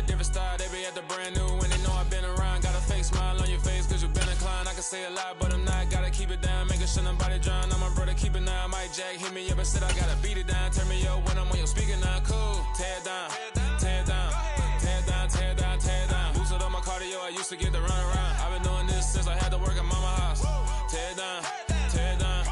different style, they be at the brand new. When they know I've been around, got a fake smile on your face, cause you've been inclined. I can say a lot, but I'm not, gotta keep it down, making sure nobody drown. I'm my brother, keep it down. Mike Jack hit me up and said I gotta beat it down. Turn me up when I'm on your speaker now, cool. Tear it down, tear it down, tear it down, tear it down, tear it down. Boosted up my cardio, I used to get the run around. I've been doing this since I had to work at mama house. Tear it down, tear it down,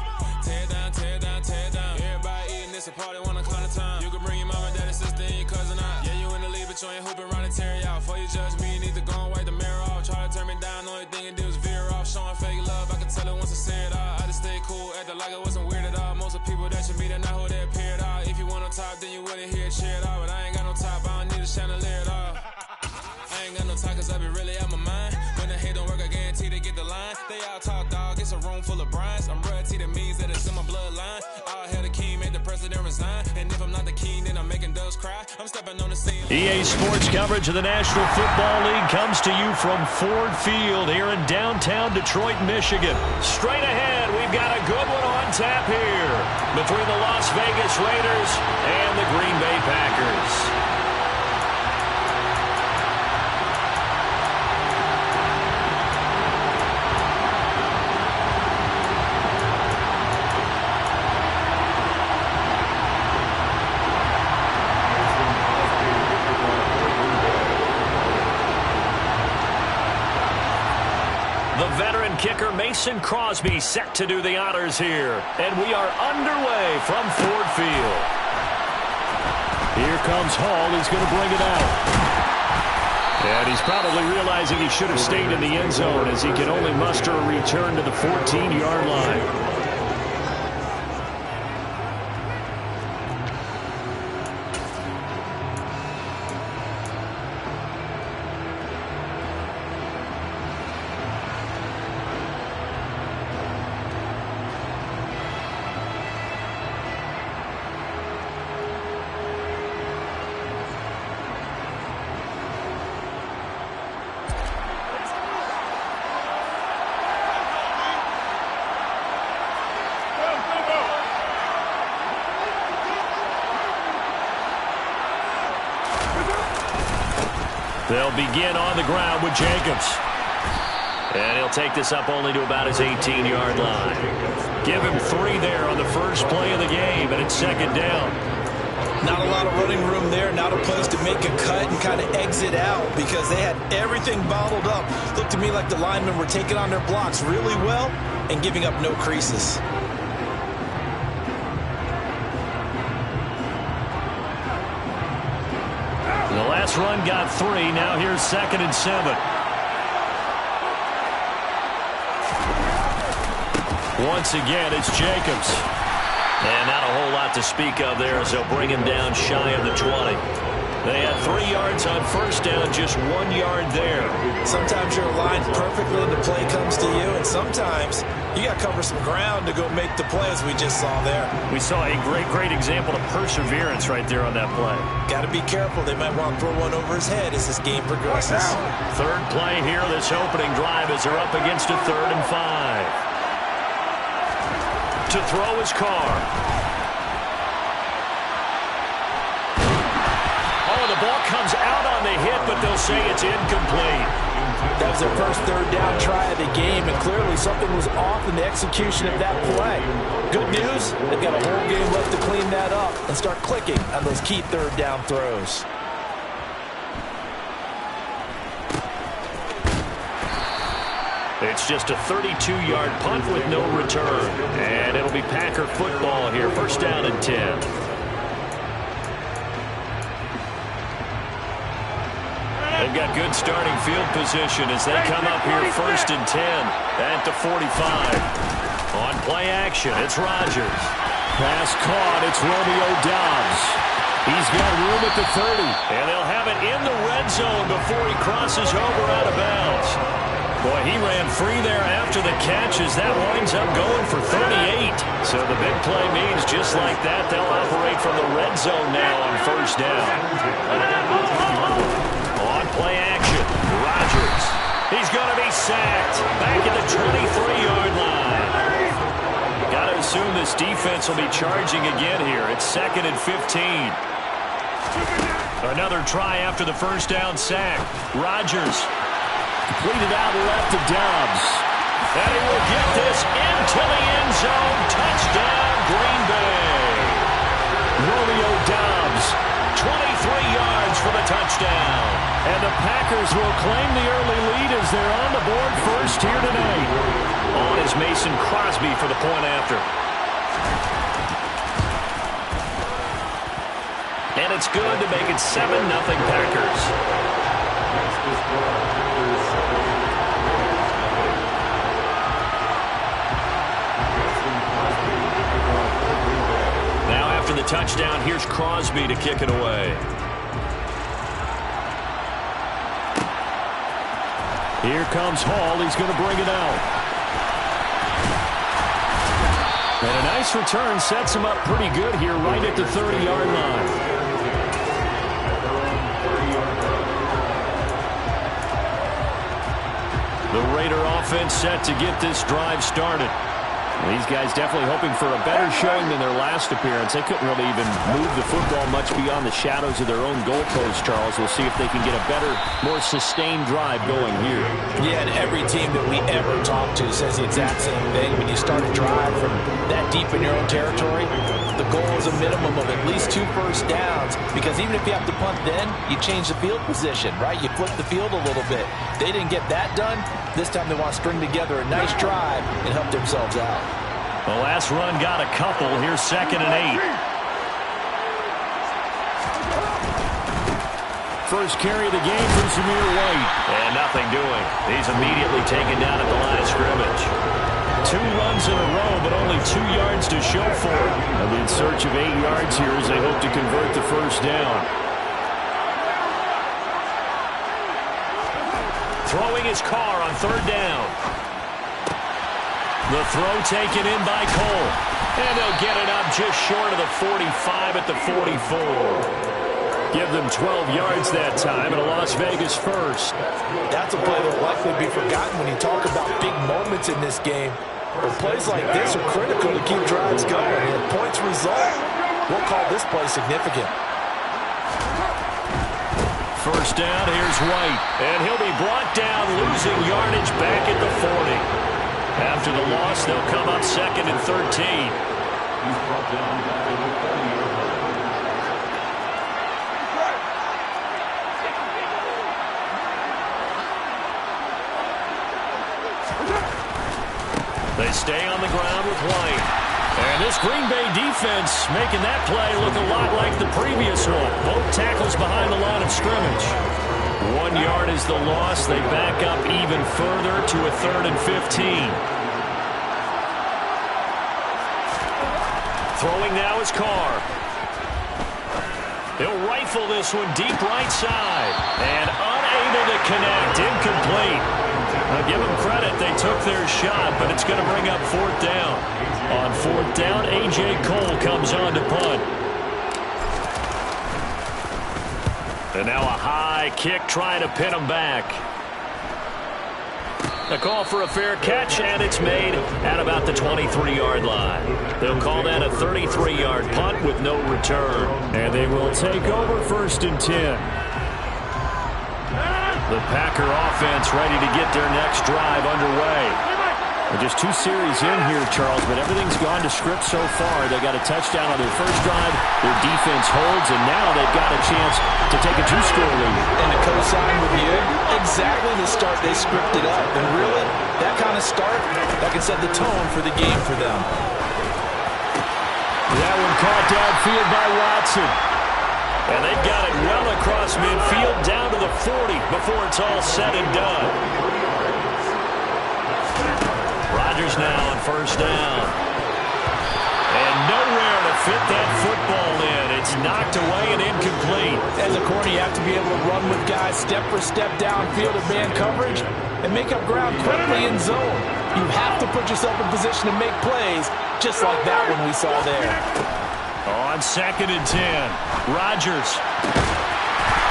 tear it down, tear it down, tear it down. Everybody eating this, a party, 1 o'clock of time. You can bring your mama, daddy, sister, and your cousin out. Yeah, you in the lead, but you ain't hooping around and tear you out. Before you judge me, you need to go and wipe the mirror off. Try to turn me down, the only thing you do is veer off. Showing fake love, I can tell it once I see it all. I just stay cool, acting like it wasn't weird at all. Most of the people that you meet are not who they appear at all. If you want on top, then you wouldn't hear it cheer at all. But I ain't got no top, I don't need a chandelier at all. I ain't got no time, cause I be really out my mind. When the hate don't work, I guarantee they get the line. They all talk, dog, it's a room full of brines. I'm royalty, that means that it's in my bloodline. All hail the king, made the president resign. And if I'm not the king, then I'm making doves cry. I'm stepping on the scene. EA Sports coverage of the National Football League comes to you from Ford Field here in downtown Detroit, Michigan. Straight ahead, we've got a good one on tap here between the Las Vegas Raiders and the Green Bay Packers. Kicker Mason Crosby set to do the honors here. And we are underway from Ford Field. Here comes Hall. He's going to bring it out. And he's probably realizing he should have stayed in the end zone as he can only muster a return to the 14-yard line. They'll begin on the ground with Jacobs. And he'll take this up only to about his 18-yard line. Give him 3 there on the first play of the game, and it's second down. Not a lot of running room there, not a place to make a cut and kind of exit out because they had everything bottled up. Looked to me like the linemen were taking on their blocks really well and giving up no creases. The last run got 3. Now here's 2nd and 7. Once again, it's Jacobs. And not a whole lot to speak of there as they'll bring him down shy of the 20. They had 3 yards on first down, just 1 yard there. Sometimes you're aligned perfectly and the play comes to you, and sometimes you got to cover some ground to go make the play as we just saw there. We saw a great example of perseverance right there on that play. Got to be careful. They might want to throw one over his head as this game progresses. Third play here, this opening drive as they're up against a 3rd and 5. To throw his Carr. The ball comes out on the hit, but they'll say it's incomplete. That was their first 3rd down try of the game, and clearly something was off in the execution of that play. Good news, they've got a whole game left to clean that up and start clicking on those key 3rd down throws. It's just a 32-yard punt with no return. And it'll be Packer football here, 1st down and 10. They've got good starting field position as they come up here 1st and 10 at the 45. On play action, it's Rodgers. Pass caught, it's Romeo Doubs. He's got room at the 30. And they'll have it in the red zone before he crosses over out of bounds. Boy, he ran free there after the catch as that winds up going for 38. So the big play means just like that, they'll operate from the red zone now on 1st down. On play action, Rodgers. He's going to be sacked back at the 23-yard line. Got to assume this defense will be charging again here. It's 2nd and 15. Another try after the first down sack. Rodgers completed out left to Dobbs. And he will get this into the end zone. Touchdown, Green Bay. Romeo Dobbs, 23 yards for the touchdown. And the Packers will claim the early lead as they're on the board first here tonight. On is Mason Crosby for the point after. And it's good to make it 7-0 Packers. Now after the touchdown, here's Crosby to kick it away. Here comes Hall. He's going to bring it out. And a nice return sets him up pretty good here right at the 30-yard line. The Raider offense set to get this drive started. These guys definitely hoping for a better showing than their last appearance. They couldn't really even move the football much beyond the shadows of their own goalpost, Charles. We'll see if they can get a better, more sustained drive going here. Yeah, and every team that we ever talk to says the exact same thing. When you start a drive from that deep in your own territory, the goal is a minimum of at least 2 first downs, because even if you have to punt then, you change the field position, right? You flip the field a little bit. They didn't get that done. This time they want to string together a nice drive and help themselves out. The last run got a couple. Here's 2nd and 8. First carry of the game from Zamir White. And nothing doing. He's immediately taken down at the line of scrimmage. 2 runs in a row, but only 2 yards to show for it. And in search of 8 yards here as they hope to convert the first down. Throwing his car on 3rd down. The throw taken in by Cole. And they'll get it up just short of the 45 at the 44. Give them 12 yards that time and a Las Vegas first. That's a play that will likely be forgotten when you talk about big moments in this game. But plays like this are critical to keep drives going. And if points result, we'll call this play significant. First down, here's White. And he'll be brought down, losing yardage back at the 40. After the loss, they'll come up 2nd and 13. They stay on the ground with White. And this Green Bay defense making that play look a lot like the previous one. Both tackles behind the line of scrimmage. 1 yard is the loss. They back up even further to a 3rd and 15. Throwing now is Carr. He'll rifle this one deep right side. And unable to connect. Incomplete. I'll give them credit. They took their shot, but it's going to bring up 4th down. On 4th down, N.G.K comes on to punt. And now a high kick trying to pin him back. A call for a fair catch, and it's made at about the 23-yard line. They'll call that a 33-yard punt with no return. And they will take over 1st and 10. The Packer offense ready to get their next drive underway. Just 2 series in here, Charles, but everything's gone to script so far. They got a touchdown on their first drive. Their defense holds, and now they've got a chance to take a 2-score lead. And to co-sign with you, exactly the start they scripted up. And really, that kind of start, that can set the tone for the game for them. That one caught downfield by Watson. And they've got it well across midfield down to the 40 before it's all said and done. Rodgers now on first down. And nowhere to fit that football in. It's knocked away and incomplete. As a corner, you have to be able to run with guys step for step downfield in man coverage and make up ground quickly in zone. You have to put yourself in position to make plays, just like that one we saw there. On 2nd and 10, Rodgers.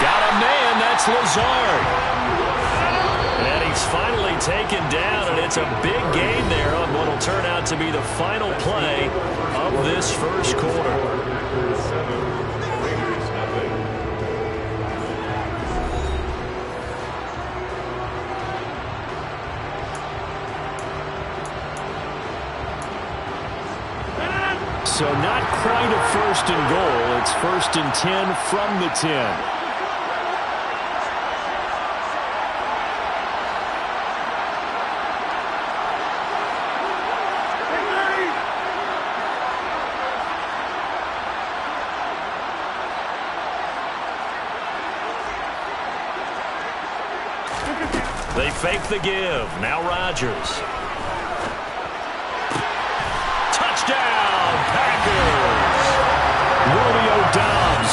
Got a man, that's Lazard. And he's finally taken down, and it's a big gain there on what will turn out to be the final play of this first quarter. So not quite a first and goal. It's first and 10 from the 10. They fake the give. Now Rodgers. Touchdown, Packers! Romeo Doubs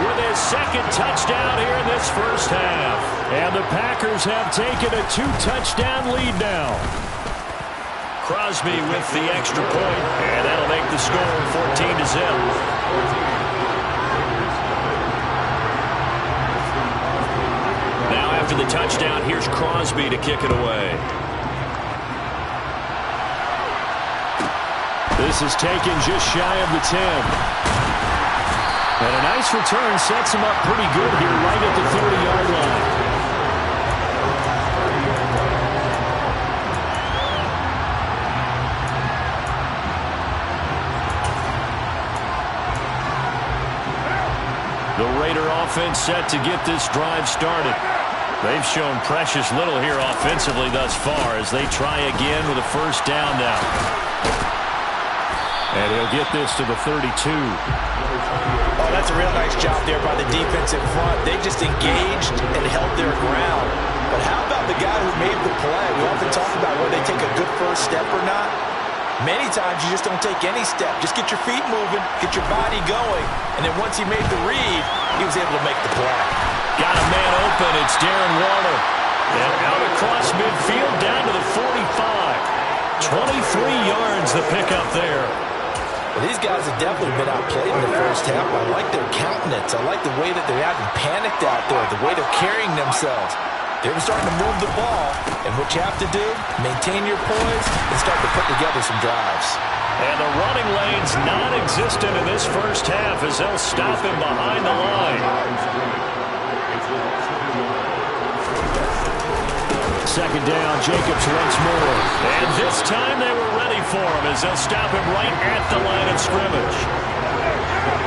with his second touchdown here in this first half. And the Packers have taken a 2-touchdown lead now. Crosby with the extra point, and that'll make the score 14-0. After the touchdown, here's Crosby to kick it away. This is taken just shy of the 10. And a nice return sets him up pretty good here right at the 30-yard line. The Raider offense set to get this drive started. They've shown precious little here offensively thus far as they try again with a first down now. And he'll get this to the 32. Oh, that's a real nice job there by the defense in front. They just engaged and held their ground. But how about the guy who made the play? We often talk about whether they take a good first step or not. Many times you just don't take any step. Just get your feet moving, get your body going. And then once he made the read, he was able to make the play. Got a man open. It's Darren Waller. And out across midfield down to the 45. 23 yards the pickup there. Well, these guys have definitely been outplayed in the first half. I like their countenance. I like the way that they haven't panicked out there, the way they're carrying themselves. They're starting to move the ball. And what you have to do, maintain your poise and start to put together some drives. And the running lane's non-existent in this first half as they'll stop him behind the line. Second down, Jacobs once more. And this time they were ready for him as they'll stop him right at the line of scrimmage.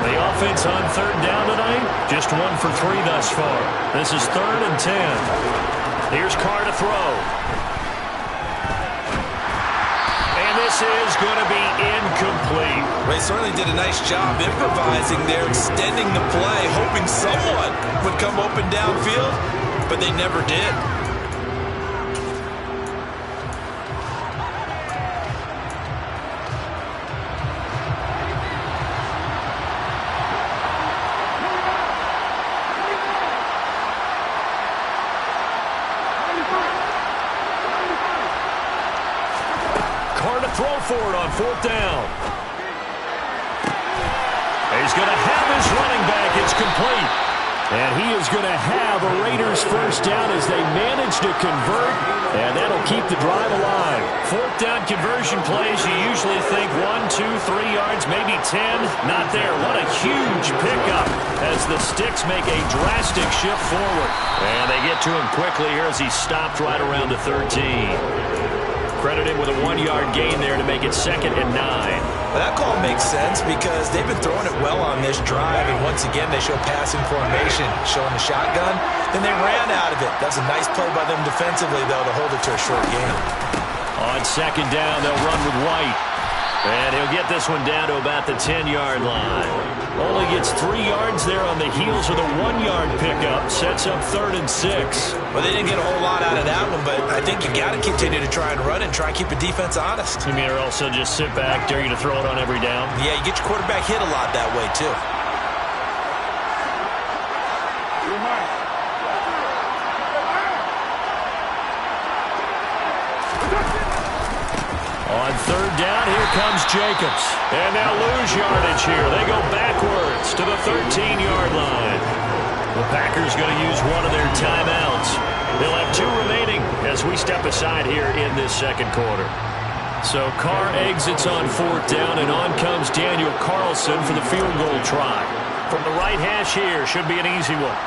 The offense on third down tonight, just 1 for 3 thus far. This is 3rd and 10. Here's Carr to throw. And this is going to be incomplete. They certainly did a nice job improvising there, extending the play, hoping someone would come open downfield, but they never did. Throw for it on 4th down. He's going to have his running back. It's complete. And he is going to have a Raiders first down as they manage to convert. And that'll keep the drive alive. 4th down conversion plays, you usually think 1, 2, 3 yards, maybe 10. Not there. What a huge pickup as the Sticks make a drastic shift forward. And they get to him quickly here as he stopped right around the 13. Credited with a 1-yard gain there to make it 2nd and 9. Well, that call makes sense because they've been throwing it well on this drive, and once again they show passing formation, showing the shotgun. Then they ran out of it. That's a nice play by them defensively, though, to hold it to a short gain. On 2nd down, they'll run with White. And he'll get this one down to about the 10-yard line. Only gets 3 yards there on the heels of the 1-yard pickup. Sets up 3rd and 6. Well, they didn't get a whole lot out of that one, but I think you got to continue to try and run and try and keep the defense honest. You mean or also just sit back, dare you to throw it on every down? Yeah, you get your quarterback hit a lot that way, too. On 3rd down, here comes Jacobs. And they'll lose yardage here. They go backwards to the 13-yard line. The Packers going to use one of their timeouts. They'll have 2 remaining as we step aside here in this second quarter. So Carr exits on 4th down, and on comes Daniel Carlson for the field goal try. From the right hash here, should be an easy one.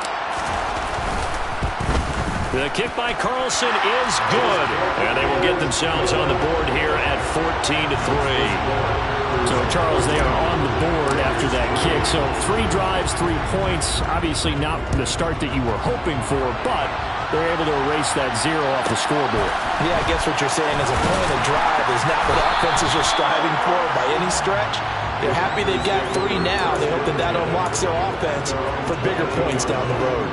The kick by Carlson is good. And they will get themselves on the board here at 14-3. So, Charles, they are on the board after that kick. So 3 drives, 3 points. Obviously not the start that you were hoping for, but they're able to erase that 0 off the scoreboard. Yeah, I guess what you're saying is a point of drive is not what offenses are striving for by any stretch. They're happy they've got 3 now. They hope that that unlocks their offense for bigger points down the road.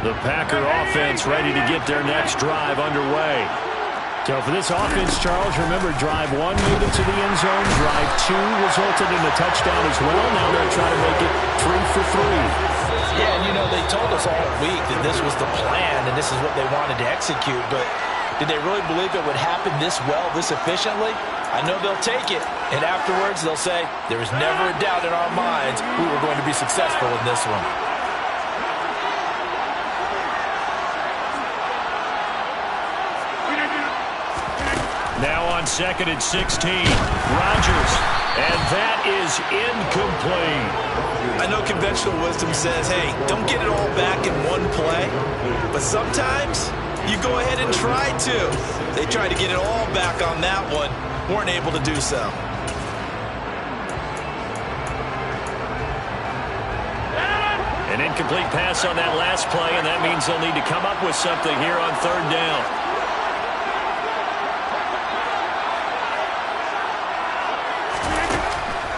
The Packer offense ready to get their next drive underway. So for this offense, Charles, remember drive 1 made it to the end zone. Drive 2 resulted in a touchdown as well. Now they're trying to make it 3 for 3. Yeah, and you know, they told us all week that this was the plan and this is what they wanted to execute, but did they really believe it would happen this well, this efficiently? I know they'll take it, and afterwards they'll say, there was never a doubt in our minds we were going to be successful in this one. Now on 2nd and 16, Rodgers, and that is incomplete. I know conventional wisdom says, hey, don't get it all back in one play, but sometimes you go ahead and try to. They tried to get it all back on that one, weren't able to do so. An incomplete pass on that last play, and that means they'll need to come up with something here on 3rd down.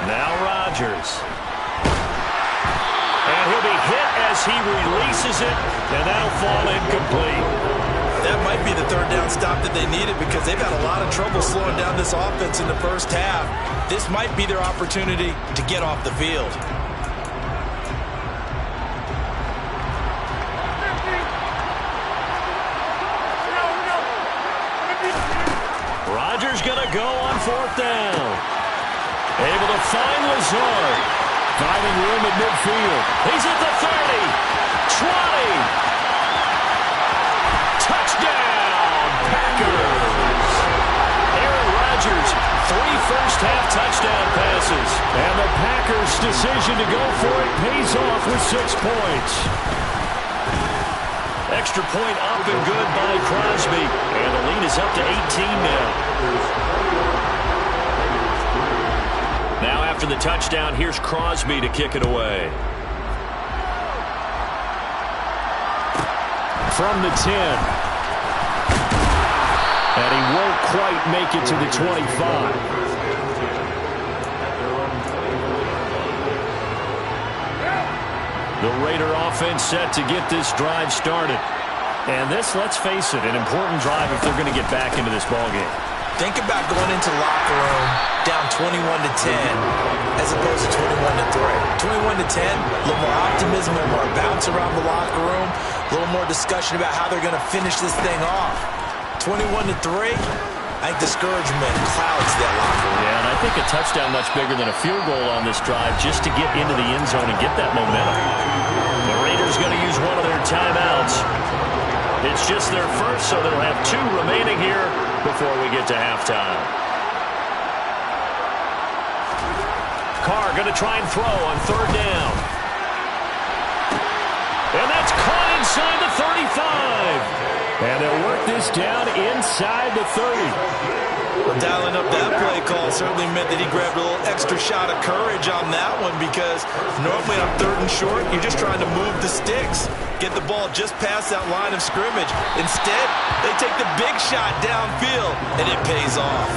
Now Rodgers. And he'll be hit as he releases it, and that'll fall incomplete. That might be the 3rd down stop that they needed because they've had a lot of trouble slowing down this offense in the first half. This might be their opportunity to get off the field. Rodgers going to go on 4th down. Able to find Lazard. Finding room at midfield. He's at the 30. 20. Touchdown, Packers. Aaron Rodgers, 3 first-half touchdown passes. And the Packers' decision to go for it pays off with 6 points. Extra point up and good by Crosby. And the lead is up to 18 now. Now after the touchdown, here's Crosby to kick it away. From the 10. And he won't quite make it to the 25. The Raider offense set to get this drive started. And this, let's face it, an important drive if they're going to get back into this ballgame. Think about going into the locker room down 21-10 as opposed to 21-3. 21-10, a little more optimism, a little more bounce around the locker room, a little more discussion about how they're going to finish this thing off. 21-3, I think discouragement clouds that locker room. Yeah, and I think a touchdown much bigger than a field goal on this drive just to get into the end zone and get that momentum. The Raiders going to use one of their timeouts. It's just their first, so they'll have 2 remaining here before we get to halftime. Carr going to try and throw on 3rd down. And that's caught inside the 35. And they'll work this down inside the 30. Well, dialing up that play call certainly meant that he grabbed a little extra shot of courage on that one because normally on 3rd and short, you're just trying to move the sticks, get the ball just past that line of scrimmage. Instead, they take the big shot downfield, and it pays off.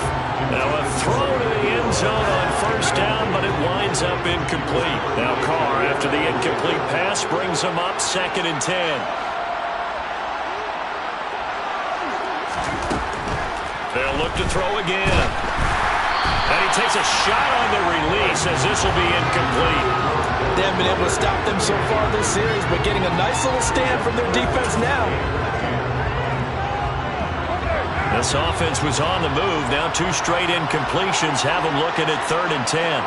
Now a throw to the end zone on 1st down, but it winds up incomplete. Now Carr, after the incomplete pass, brings him up 2nd and 10. They'll look to throw again. And he takes a shot on the release as this will be incomplete. They haven't been able to stop them so far this series, but getting a nice little stand from their defense now. This offense was on the move. Now 2 straight incompletions have them looking at 3rd and 10.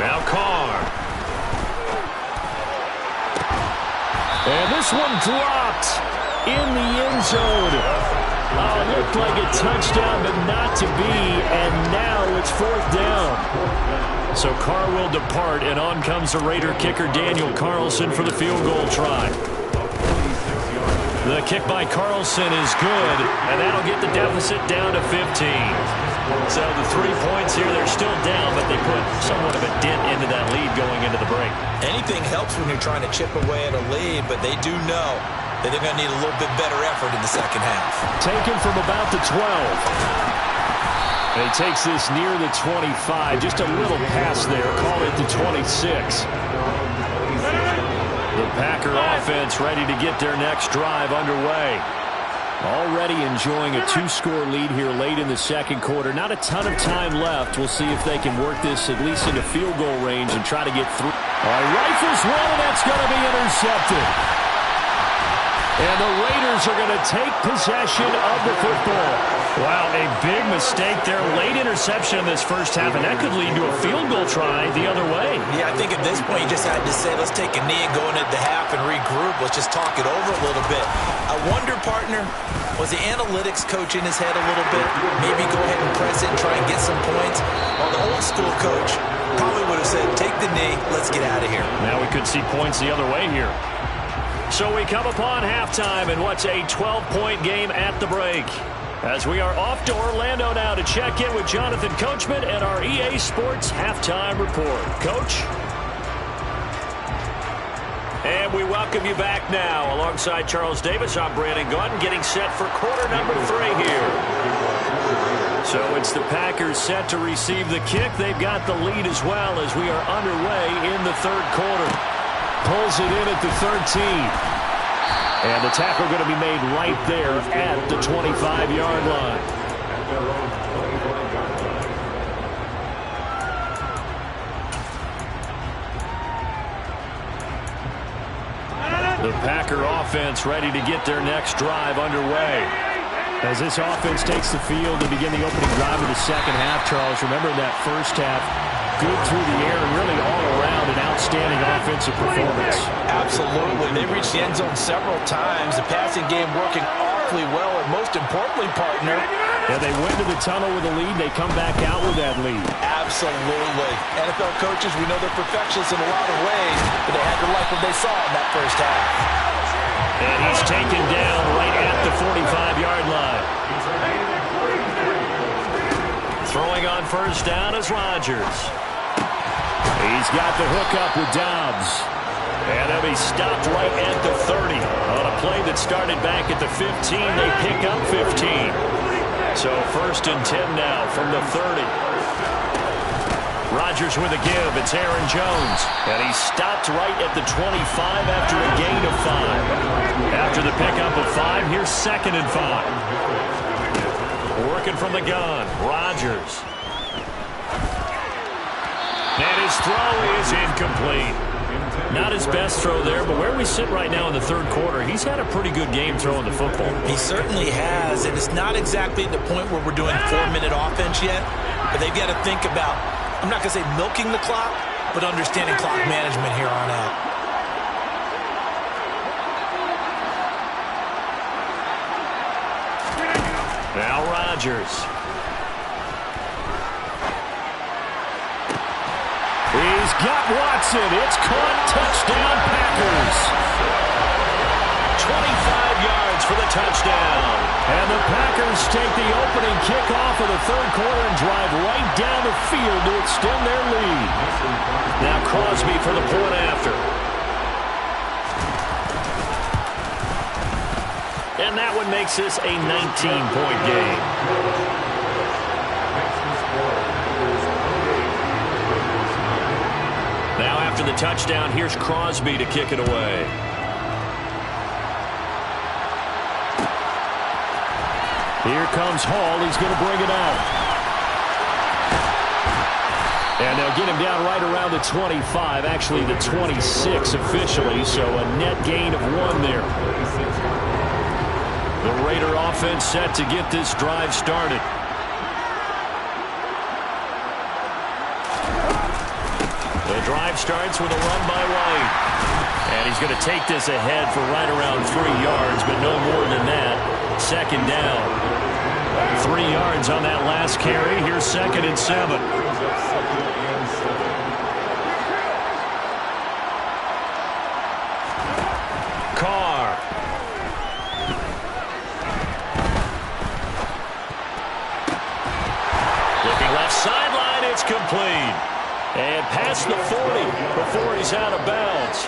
Now Carr. And this one dropped in the Oh, it looked like a touchdown, but not to be, and now it's 4th down. So Carr will depart, and on comes the Raider kicker Daniel Carlson for the field goal try. The kick by Carlson is good, and that'll get the deficit down to 15. So the 3 points here, they're still down, but they put somewhat of a dent into that lead going into the break. Anything helps when you're trying to chip away at a lead, but they do know that they're going to need a little bit better effort in the second half. Taken from about the 12. And he takes this near the 25. Just a little pass there. Call it the 26. The Packer offense ready to get their next drive underway. Already enjoying a 2-score lead here late in the second quarter. Not a ton of time left. We'll see if they can work this at least into field goal range and try to get through. Rifles one, and that's going to be intercepted. And the Raiders are going to take possession of the football. Wow, a big mistake there. Late interception in this first half, and that could lead to a field goal try the other way. Yeah, I think at this point you just had to say, let's take a knee and go into the half and regroup. Let's just talk it over a little bit. I wonder, partner, was the analytics coach in his head a little bit? Maybe go ahead and press it and try and get some points? Well, the old school coach probably would have said, take the knee, let's get out of here. Now we could see points the other way here. So we come upon halftime in what's a 12-point game at the break. As we are off to Orlando now to check in with Jonathan Coachman and our EA Sports Halftime Report. Coach? And we welcome you back now. Alongside Charles Davis, I'm Brandon Gaudin, getting set for quarter number 3 here. So it's the Packers set to receive the kick. They've got the lead as well as we are underway in the third quarter. Pulls it in at the 13. And the tackle going to be made right there at the 25-yard line. The Packer offense ready to get their next drive underway. As this offense takes the field to begin the opening drive of the second half, Charles, remember that first half, good through the air and really all around an outstanding offensive performance. Absolutely. They reached the end zone several times. The passing game working awfully well, and most importantly, partner. Yeah, they went to the tunnel with a lead. They come back out with that lead. Absolutely. NFL coaches, we know they're perfectionists in a lot of ways, but they had to like what they saw in that first half. And he's taken down right at the 45-yard line. Throwing on first down is Rodgers. He's got the hook up with Dobbs. And he'll be stopped right at the 30. On a play that started back at the 15, they pick up 15. So 1st and 10 now from the 30. Rodgers with a give. It's Aaron Jones. And he's stopped right at the 25 after a gain of 5. After the pickup of 5, here's 2nd and 5. Working from the gun, Rodgers. And his throw is incomplete. Not his best throw there, but where we sit right now in the third quarter, he's had a pretty good game throwing the football. He certainly has, and it's not exactly at the point where we're doing 4-minute offense yet, but they've got to think about, I'm not going to say milking the clock, but understanding clock management here on out. Now Rodgers. He's got Watson. It's caught. Touchdown, Packers. 25 yards for the touchdown. And the Packers take the opening kickoff of the third quarter and drive right down the field to extend their lead. Now Crosby for the point after. And that one makes this a 19-point game. Now after the touchdown, here's Crosby to kick it away. Here comes Hall. He's going to bring it out. And they'll get him down right around the 25, actually the 26 officially, so a net gain of 1 there. The Raider offense set to get this drive started. The drive starts with a run by White. And he's going to take this ahead for right around 3 yards, but no more than that. second down. 3 yards on that last carry. Here's 2nd and 7. Carr. Looking left sideline, it's complete. And past the 40 before he's out of bounds.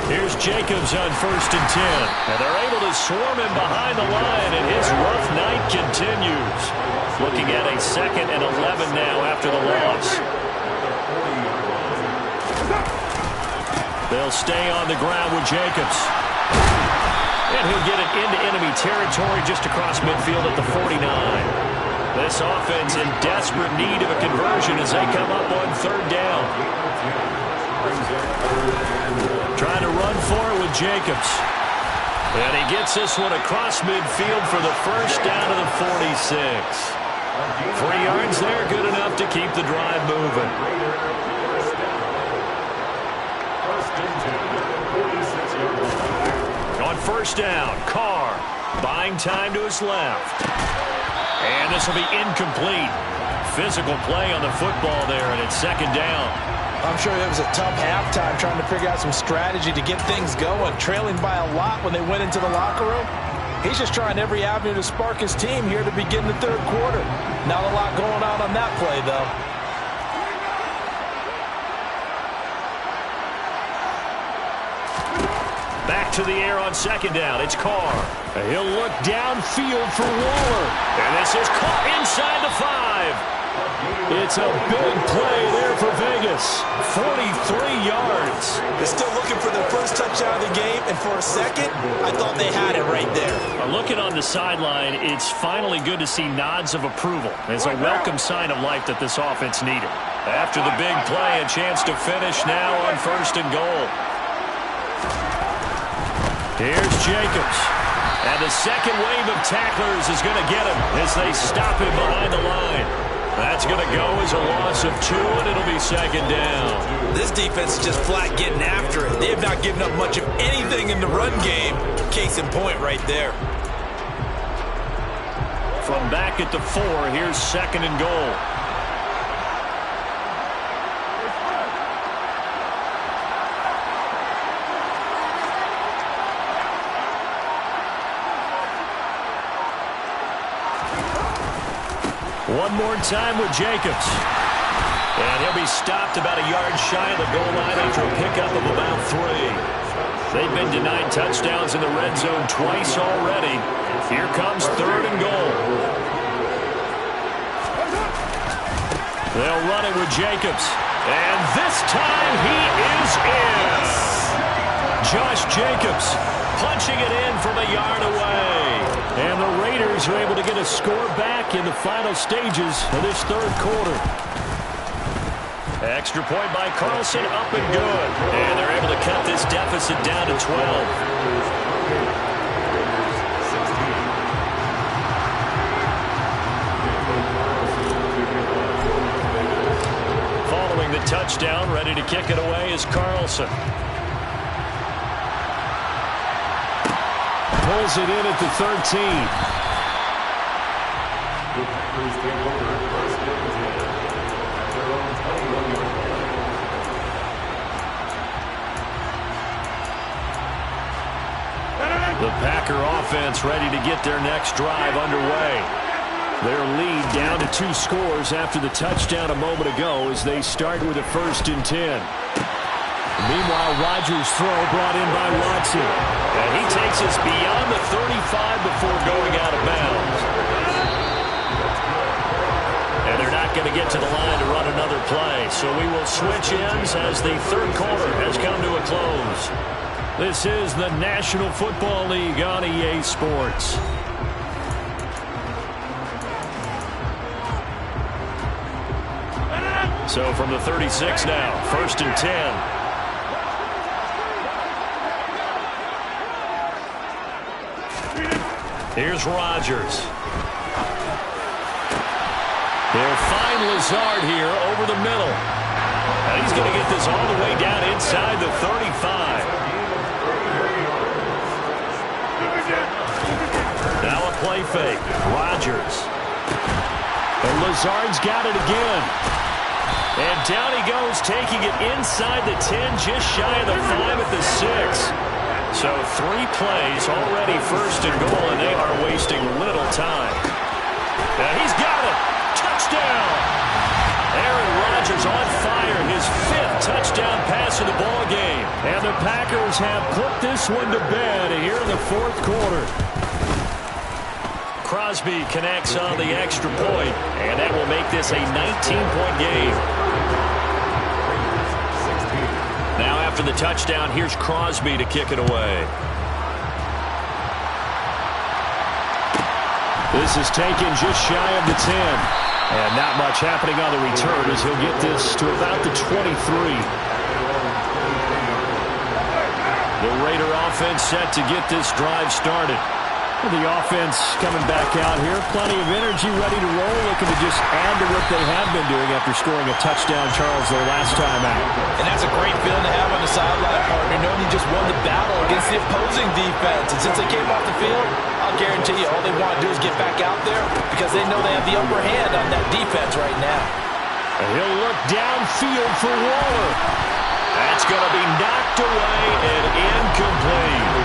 Here's Jacobs on 1st and 10. And they're able to swarm him behind the line, and his rough night continues. Looking at a 2nd and 11 now after the loss. They'll stay on the ground with Jacobs. And he'll get it into enemy territory just across midfield at the 49. This offense in desperate need of a conversion as they come up on 3rd down. Trying to run for it with Jacobs. And he gets this one across midfield for the first down to the 46. 3 yards there, good enough to keep the drive moving. On 1st down, Carr buying time to his left. And this will be incomplete. Physical play on the football there, and it's 2nd down. I'm sure it was a tough halftime trying to figure out some strategy to get things going, trailing by a lot when they went into the locker room. He's just trying every avenue to spark his team here to begin the 3rd quarter. Not a lot going on that play, though. Back to the air on 2nd down. It's Carr. He'll look downfield for Waller. And this is caught inside the 5. It's a big play there for Vegas. 43 yards. They're still looking for their first touchdown of the game, and for a second, I thought they had it right there. Looking on the sideline, it's finally good to see nods of approval. It's a welcome sign of life that this offense needed. After the big play, a chance to finish now on 1st and goal. Here's Jacobs. And the second wave of tacklers is going to get him as they stop him behind the line. That's going to go as a loss of 2, and it'll be 2nd down. This defense is just flat getting after it. They have not given up much of anything in the run game. Case in point right there. From back at the 4, here's 2nd and goal. One more time with Jacobs. And he'll be stopped about a yard shy of the goal line after a pickup of about 3. They've been denied touchdowns in the red zone twice already. Here comes 3rd and goal. They'll run it with Jacobs. And this time he is in. Josh Jacobs punching it in from a yard away. And the Raiders are able to get a score back in the final stages of this 3rd quarter. Extra point by Carlson, up and good. And they're able to cut this deficit down to 12. Following the touchdown, ready to kick it away is Carlson. Pulls it in at the 13. The Packer offense ready to get their next drive underway. Their lead down to 2 scores after the touchdown a moment ago as they start with a 1st and 10. Meanwhile, Rodgers' throw brought in by Watson. And he takes us beyond the 35 before going out of bounds. And they're not going to get to the line to run another play. So we will switch ends as the 3rd quarter has come to a close. This is the National Football League on EA Sports. So from the 36 now, 1st and 10. Here's Rodgers. They'll find Lazard here over the middle. And he's going to get this all the way down inside the 35. Now a play fake. Rodgers. And Lazard's got it again. And down he goes, taking it inside the 10, just shy of the 5 at the 6. So 3 plays already first and goal, and they are wasting little time. Now he's got it. Touchdown. Aaron Rodgers on fire, his 5th touchdown pass of the ball game. And the Packers have put this one to bed here in the 4th quarter. Crosby connects on the extra point, and that will make this a 19-point game. Now after the touchdown, here's Crosby to kick it away. This is taken just shy of the 10. And not much happening on the return as he'll get this to about the 23. The Raider offense set to get this drive started. The offense coming back out here. Plenty of energy, ready to roll, looking to just add to what they have been doing after scoring a touchdown, Charles, their last time out. And that's a great feeling to have on the sideline, partner, knowing you just won the battle against the opposing defense. And since they came off the field, I'll guarantee you all they want to do is get back out there because they know they have the upper hand on that defense right now. And he'll look downfield for Waller. That's going to be knocked away and incomplete.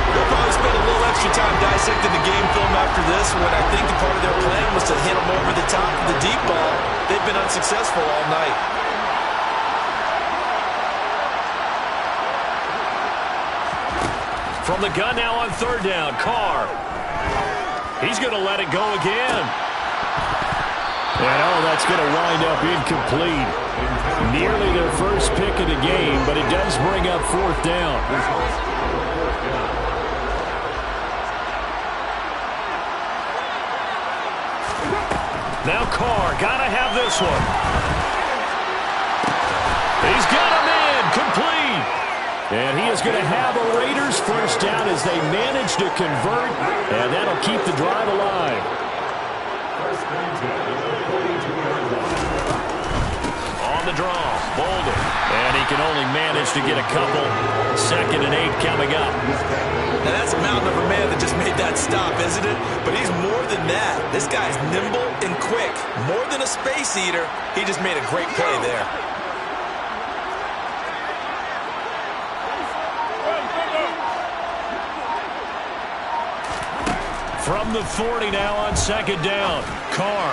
They'll probably spend a little extra time dissecting the game film after this when I think the part of their plan was to hit them over the top of the deep ball. They've been unsuccessful all night. From the gun now on 3rd down, Carr. He's going to let it go again. And that's going to wind up incomplete. Nearly their first pick of the game, but it does bring up 4th down. Now Carr, gotta have this one. He's got him in, complete. And he is going to have a Raiders first down as they manage to convert, and that'll keep the drive alive. On the draw, Bolden. And he can only manage to get a couple. 2nd and 8 coming up. Now that's a mountain of a man that just made that stop, isn't it? But he's more than that. This guy's nimble and quick. More than a space eater, he just made a great play there. From the 40 now on 2nd down, Carr.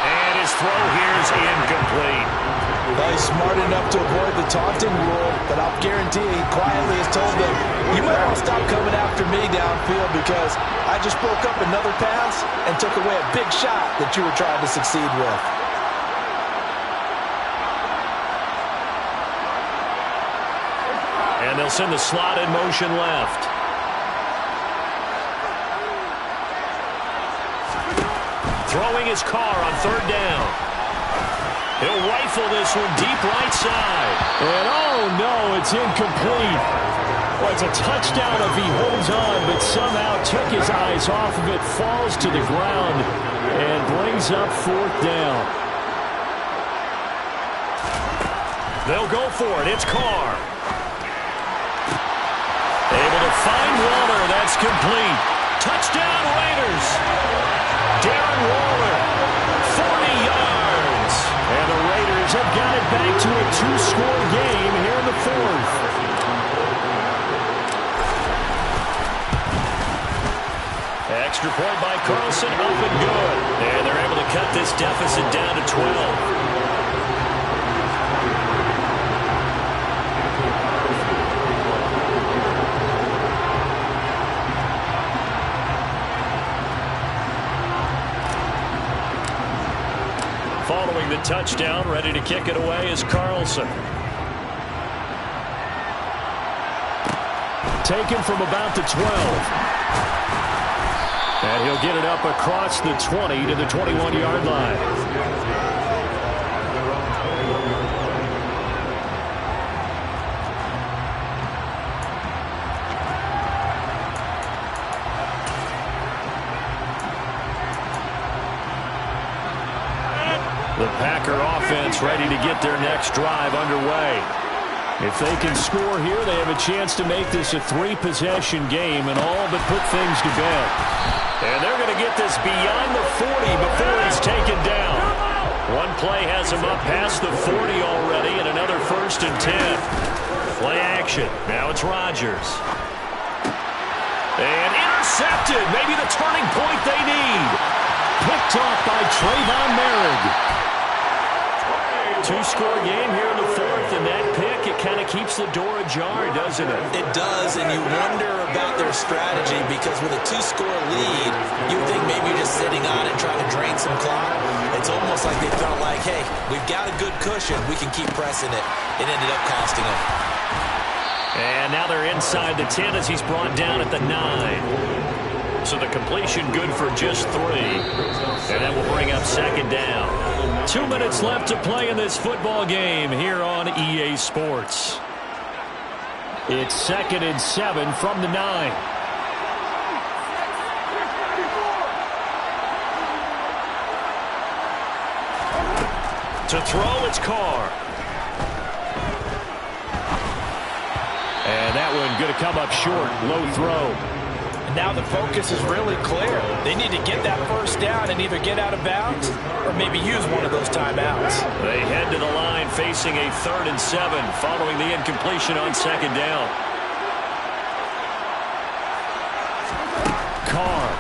And his throw here's incomplete. Well, he's smart enough to avoid the taunting rule, but I'll guarantee he quietly has told them, you might want to stop coming after me downfield because I just broke up another pass and took away a big shot that you were trying to succeed with. And they'll send the slot in motion left. Throwing his Carr on 3rd down. He'll rifle this one deep right side. And oh no, it's incomplete. Well, it's a touchdown if he holds on, but somehow took his eyes off of it, falls to the ground, and brings up 4th down. They'll go for it. It's Carr. Able to find Waller. That's complete. Touchdown Raiders. Darren Waller, 40 yards. And the Raiders have got it back to a 2-score game here in the 4th. Extra point by Carlson, up and good. And they're able to cut this deficit down to 12. Following the touchdown, ready to kick it away is Carlson. Taken from about the 12. And he'll get it up across the 20 to the 21-yard line. The Packer offense ready to get their next drive underway. If they can score here, they have a chance to make this a 3-possession game and all but put things to bed. And they're going to get this beyond the 40 before he's taken down. One play has him up past the 40 already, and another 1st and 10. Play action. Now it's Rodgers. And intercepted. Maybe the turning point they need. Picked off by Trayvon Merrick. 2-score game here in the 4th, and that pick, it kind of keeps the door ajar, doesn't it? It does, and you wonder about their strategy because with a 2-score lead, you think maybe you're just sitting on it trying to drain some clock. It's almost like they felt like, hey, we've got a good cushion. We can keep pressing it. It ended up costing them. And now they're inside the 10 as he's brought down at the 9. So the completion good for just 3. And that will bring up 2nd down. 2 minutes left to play in this football game here on EA Sports. It's 2nd and 7 from the 9. To throw, it's Carr. And that one going to come up short. Low throw. Now the focus is really clear. They need to get that 1st down and either get out of bounds or maybe use one of those timeouts. They head to the line facing a 3rd and 7 following the incompletion on 2nd down. Carr.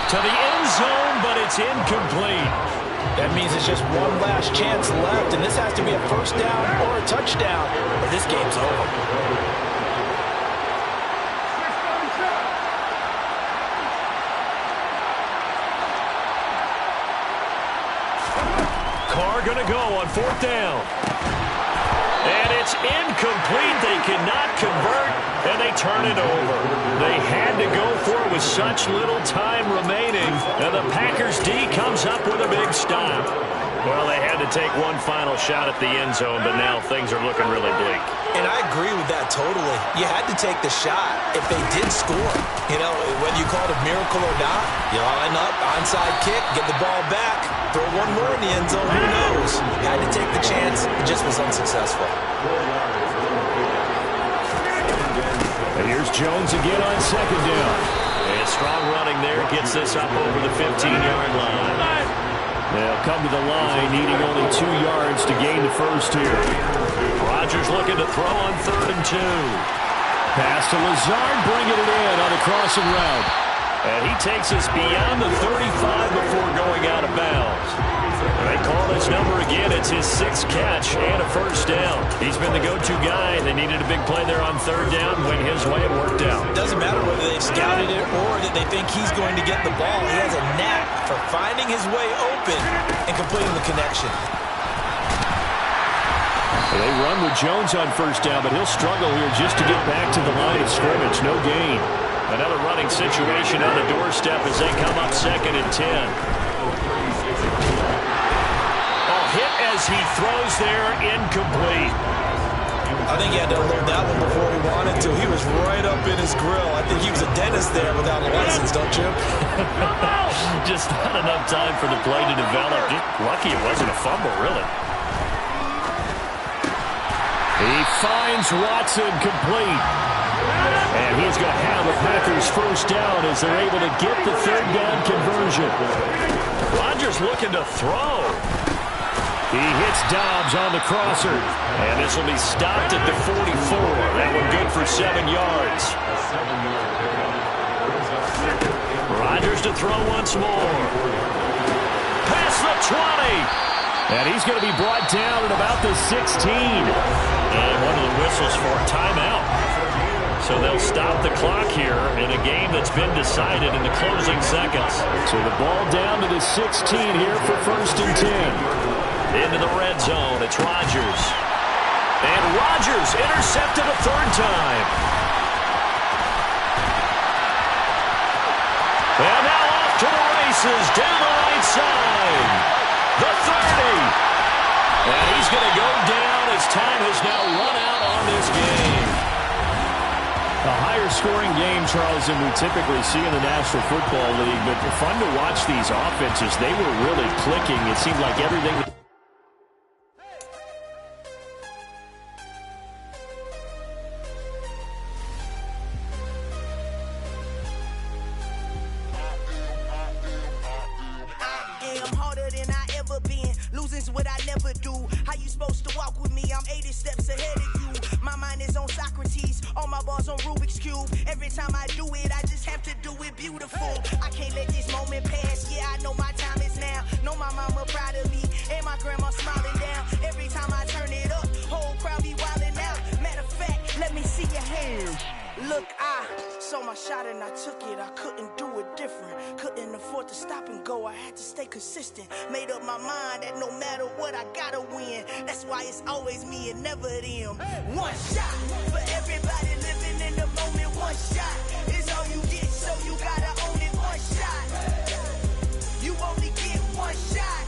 To the end zone, but it's incomplete. That means it's just one last chance left, and this has to be a 1st down or a touchdown, or this game's over. Going to go on 4th down. And it's incomplete. They cannot convert, and they turn it over. They had to go for it with such little time remaining, and the Packers D comes up with a big stop. Well, they had to take one final shot at the end zone, but now things are looking really bleak. And I agree with that totally. You had to take the shot if they did score. You know, whether you call it a miracle or not, you line up, onside kick, get the ball back, throw one more in the end zone, who knows? Had to take the chance, it just was unsuccessful. And here's Jones again on 2nd down. And strong running there gets this up over the 15-yard line. They'll come to the line, needing only 2 yards to gain the 1st here. Rodgers looking to throw on 3rd and 2. Pass to Lazard, bringing it in on a crossing route. And he takes us beyond the 35 before going out of bounds. They call this number again. It's his 6th catch and a 1st down. He's been the go-to guy. They needed a big play there on 3rd down. Went his way. It worked out. It doesn't matter whether they've scouted it or that they think he's going to get the ball. He has a knack for finding his way open and completing the connection. They run with Jones on 1st down, but he'll struggle here just to get back to the line of scrimmage. No gain. Another running situation on the doorstep as they come up 2nd and 10. Hit as he throws there, incomplete. I think he had to unload that one before he wanted to. He was right up in his grill. I think he was a dentist there without a license, don't you? Just not enough time for the play to develop. Lucky it wasn't a fumble, really. He finds Watson complete. And he's going to have the Packers 1st down as they're able to get the 3rd down conversion. Rodgers looking to throw. He hits Dobbs on the crosser. And this will be stopped at the 44. That one good for 7 yards. Rodgers to throw once more. Past the 20. And he's going to be brought down at about the 16. And one of the whistles for a timeout. So they'll stop the clock here in a game that's been decided in the closing seconds. So the ball down to the 16 here for 1st and 10. Into the red zone, it's Rodgers. And Rodgers intercepted a 3rd time. And now off to the races, down the right side. The 30. And he's going to go down as time has now run out on this game. A higher scoring game, Charles, than we typically see in the National Football League, but fun to watch these offenses. They were really clicking. It seemed like everything... Losing's what I never do. How you supposed to walk with me? I'm 80 steps ahead of you. My mind is on Socrates, all my bars on Rubik's Cube. Every time I do it, I just have to do it beautiful. I can't let this moment pass. Yeah, I know my time is now. Know my mama proud of me, and my grandma smiling down. Every time I turn it up, whole crowd be wilding out. Matter of fact, let me see your hands. Look, I saw my shot and I took it. I couldn't do it different. Couldn't afford to stop and go. I had to stay consistent. Made up my mind that no matter what, I gotta win. That's why it's always me and never them. One shot for everybody living in the moment. One shot is all you get, so you gotta own it. One shot. You only get one shot.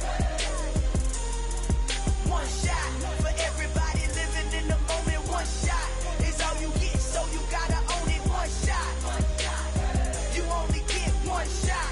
One shot for everybody living in the moment. One shot is all you get, so you gotta own it. One shot. You only get one shot.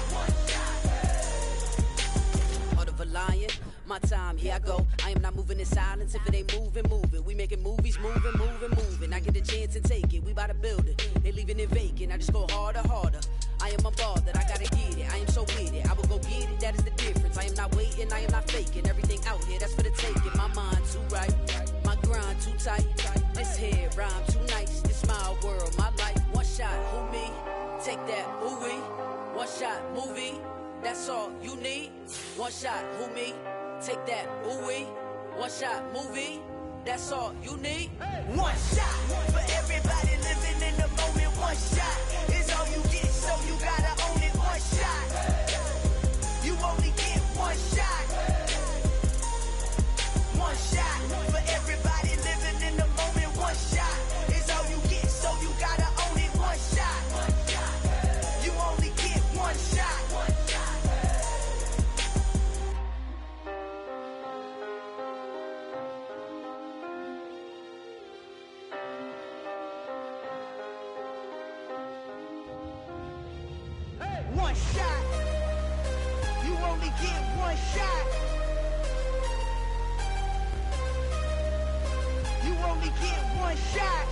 Heart of a lion, my time, here I go. I am not moving in silence. If it ain't moving, move it. We making movies, moving, moving, moving. I get a chance to take it. We bout to build it. They leaving it vacant. I just go harder, harder. I am a ball that I gotta get it. I am so with it. I will go get it. That is the difference. I am not waiting. I am not faking. Everything out here, that's for the taking. My mind too right. My grind too tight. This head rhyme too nice. This my world, my life. One shot, who me? Take that, who we? One shot, movie. That's all you need. One shot, who me? Take that, who we? One shot, movie. That's all you need. One shot for everybody living in the moment. One shot is all you get, so you gotta own it. One shot. You only get one shot. One shot for everybody living in the moment. One shot is all you get, so you gotta own it. One shot. You only get one shot. One shot. You only get one shot. You only get one shot.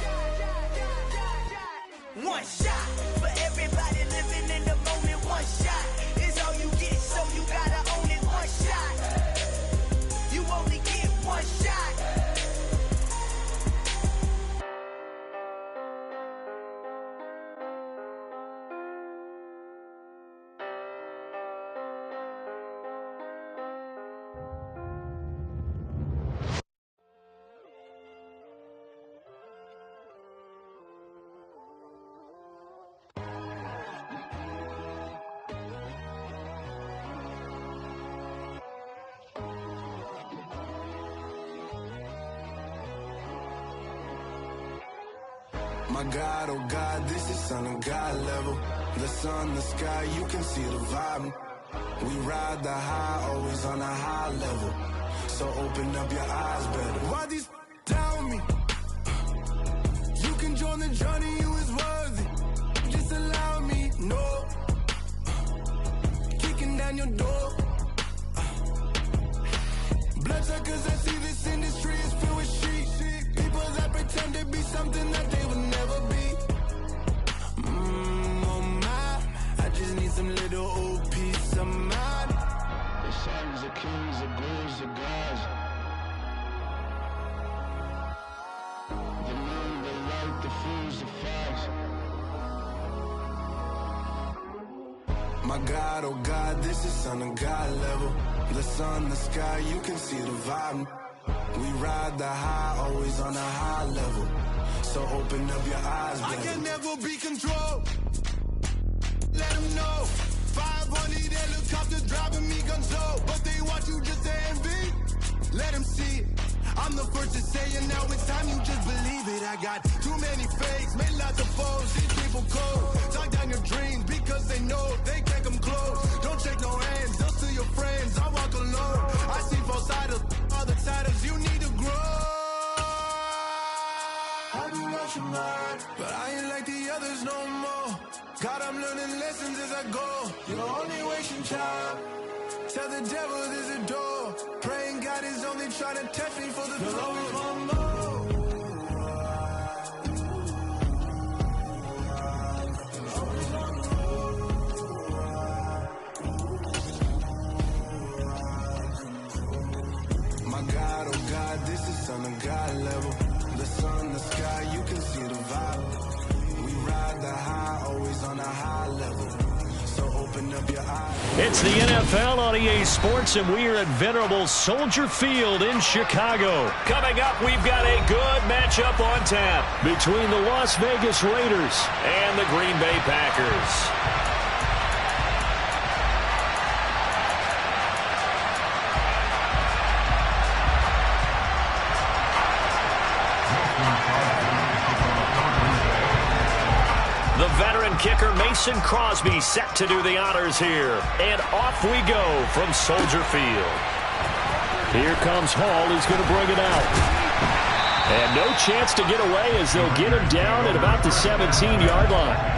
One shot for everybody living in the moment. One shot is all you get, so you gotta own it. One shot. You only get one shot. My God, oh God, this is Son of God level. The sun, the sky, you can see the vibe. We ride the high, always on a high level. So open up your eyes better. Why these tell me? You can join the journey, you is worthy. Just allow me, no. Kicking down your door. Bloodsuckers, I see this industry is filled with sheep. People that pretend to be something that they would never be. Oh my, I just need some little old peace of mind. The sons of kings, the gurus, the gods. The moon, the light, the fools, the facts. My God, oh God, this is Son of God level. The sun, the sky, you can see the vibe. We ride the high, always on a high level. So open up your eyes, baby. I can never be controlled. Let them know. 500 helicopters driving me gonzo. But they want you just to envy. Let them see it. I'm the first to say it, now it's time you just believe it. I got too many fakes, made lots of foes. These people cold. Talk down your dreams because they know they can't come close. Don't shake no hands, those to your friends. I walk alone. I see both sides of other titles. You need to grow. I do what you mind, but I ain't like the blessings as I go. You're only wasting time. Tell the devil there's a door. Praying God is only trying to test me for the throne. My God, oh God, this is Son of God level. The sun, the sky, you can see the vibe. We ride the high, always on a high level. So open up your eyes. It's the NFL on EA Sports, and we are at venerable Soldier Field in Chicago. Coming up, we've got a good matchup on tap between the Las Vegas Raiders and the Green Bay Packers. The veteran kicker Mason Crosby set to do the honors here. And off we go from Soldier Field. Here comes Hall. He's going to bring it out. And no chance to get away as they'll get him down at about the 17-yard line.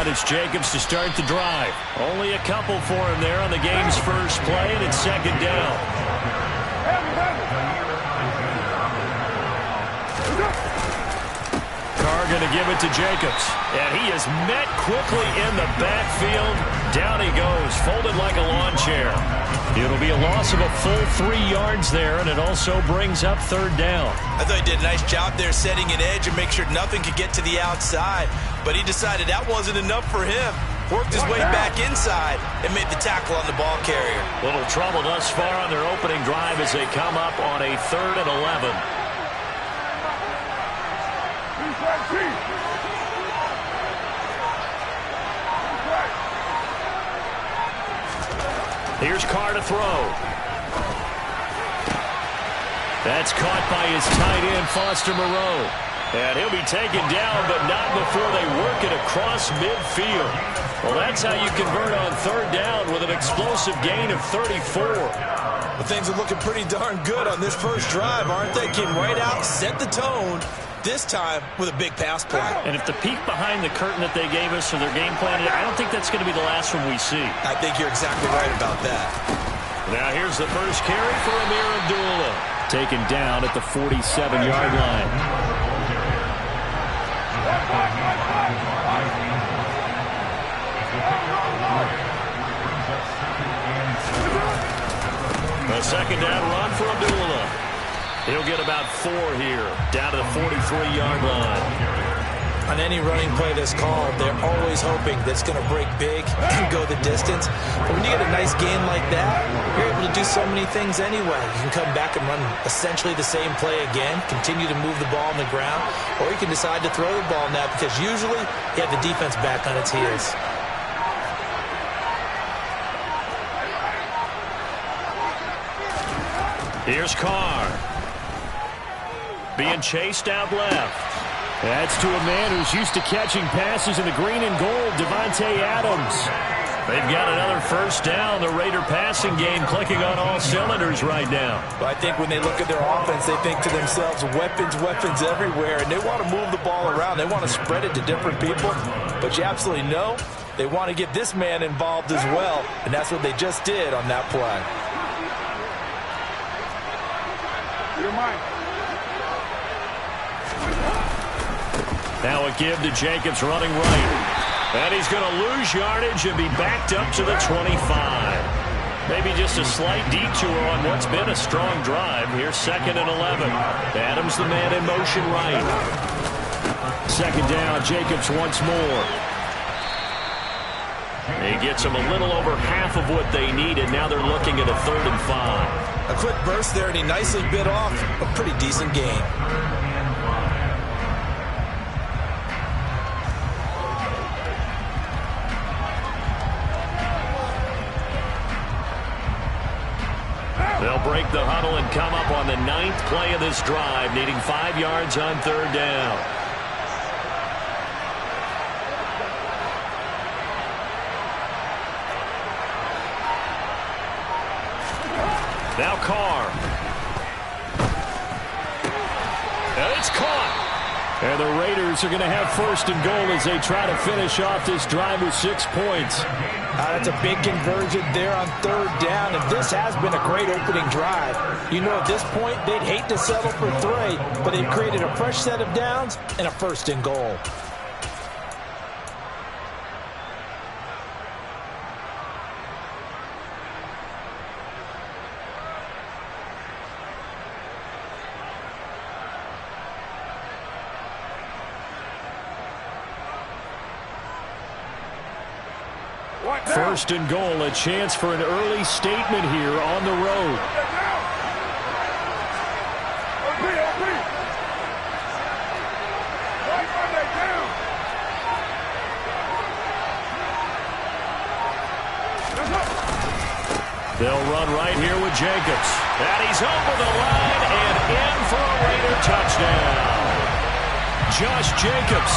It's Jacobs to start the drive. Only a couple for him there on the game's first play, and it's second down. Carr going to give it to Jacobs. And he is met quickly in the backfield. Down he goes, folded like a lawn chair. It'll be a loss of a full 3 yards there, and it also brings up third down. I thought he did a nice job there setting an edge and make sure nothing could get to the outside. But he decided that wasn't enough for him. Worked his way back inside and made the tackle on the ball carrier. Little trouble thus far on their opening drive as they come up on a 3rd and 11. Here's Carr to throw. That's caught by his tight end, Foster Moreau. And he'll be taken down, but not before they work it across midfield. Well, that's how you convert on third down with an explosive gain of 34. Well, things are looking pretty darn good on this first drive, aren't they? Came right out, set the tone, this time with a big pass play. And if the peek behind the curtain that they gave us for their game plan, I don't think that's going to be the last one we see. I think you're exactly right about that. Now here's the first carry for Amir Abdullah. Taken down at the 47-yard line. A second down run for Abdullah. He'll get about 4 here, down to the 43-yard line. On any running play that's called, they're always hoping that it's going to break big and go the distance. But when you get a nice gain like that, you're able to do so many things anyway. You can come back and run essentially the same play again, continue to move the ball on the ground, or you can decide to throw the ball now because usually you have the defense back on its heels. Here's Carr. Being chased out left. That's to a man who's used to catching passes in the green and gold, Devontae Adams. They've got another first down. The Raider passing game clicking on all cylinders right now. But I think when they look at their offense, they think to themselves, weapons, weapons everywhere, and they want to move the ball around. They want to spread it to different people. But you absolutely know they want to get this man involved as well, and that's what they just did on that play. Now a give to Jacobs running right. And he's going to lose yardage and be backed up to the 25. Maybe just a slight detour on what's been a strong drive. Here's 2nd and 11. Adams the man in motion right. Second down, Jacobs once more. He gets them a little over half of what they need, and now they're looking at a 3rd and 5. A quick burst there, and he nicely bit off a pretty decent gain. will break the huddle and come up on the 9th play of this drive, needing 5 yards on 3rd down. Now Carr. And it's caught. And the Raiders are going to have 1st and goal as they try to finish off this drive with 6 points. That's a big conversion there on 3rd down, and this has been a great opening drive. You know, at this point, they'd hate to settle for 3, but they've created a fresh set of downs and a 1st and goal. First and goal, a chance for an early statement here on the road. They'll run right here with Jacobs. And he's over the line and in for a Raider touchdown. Josh Jacobs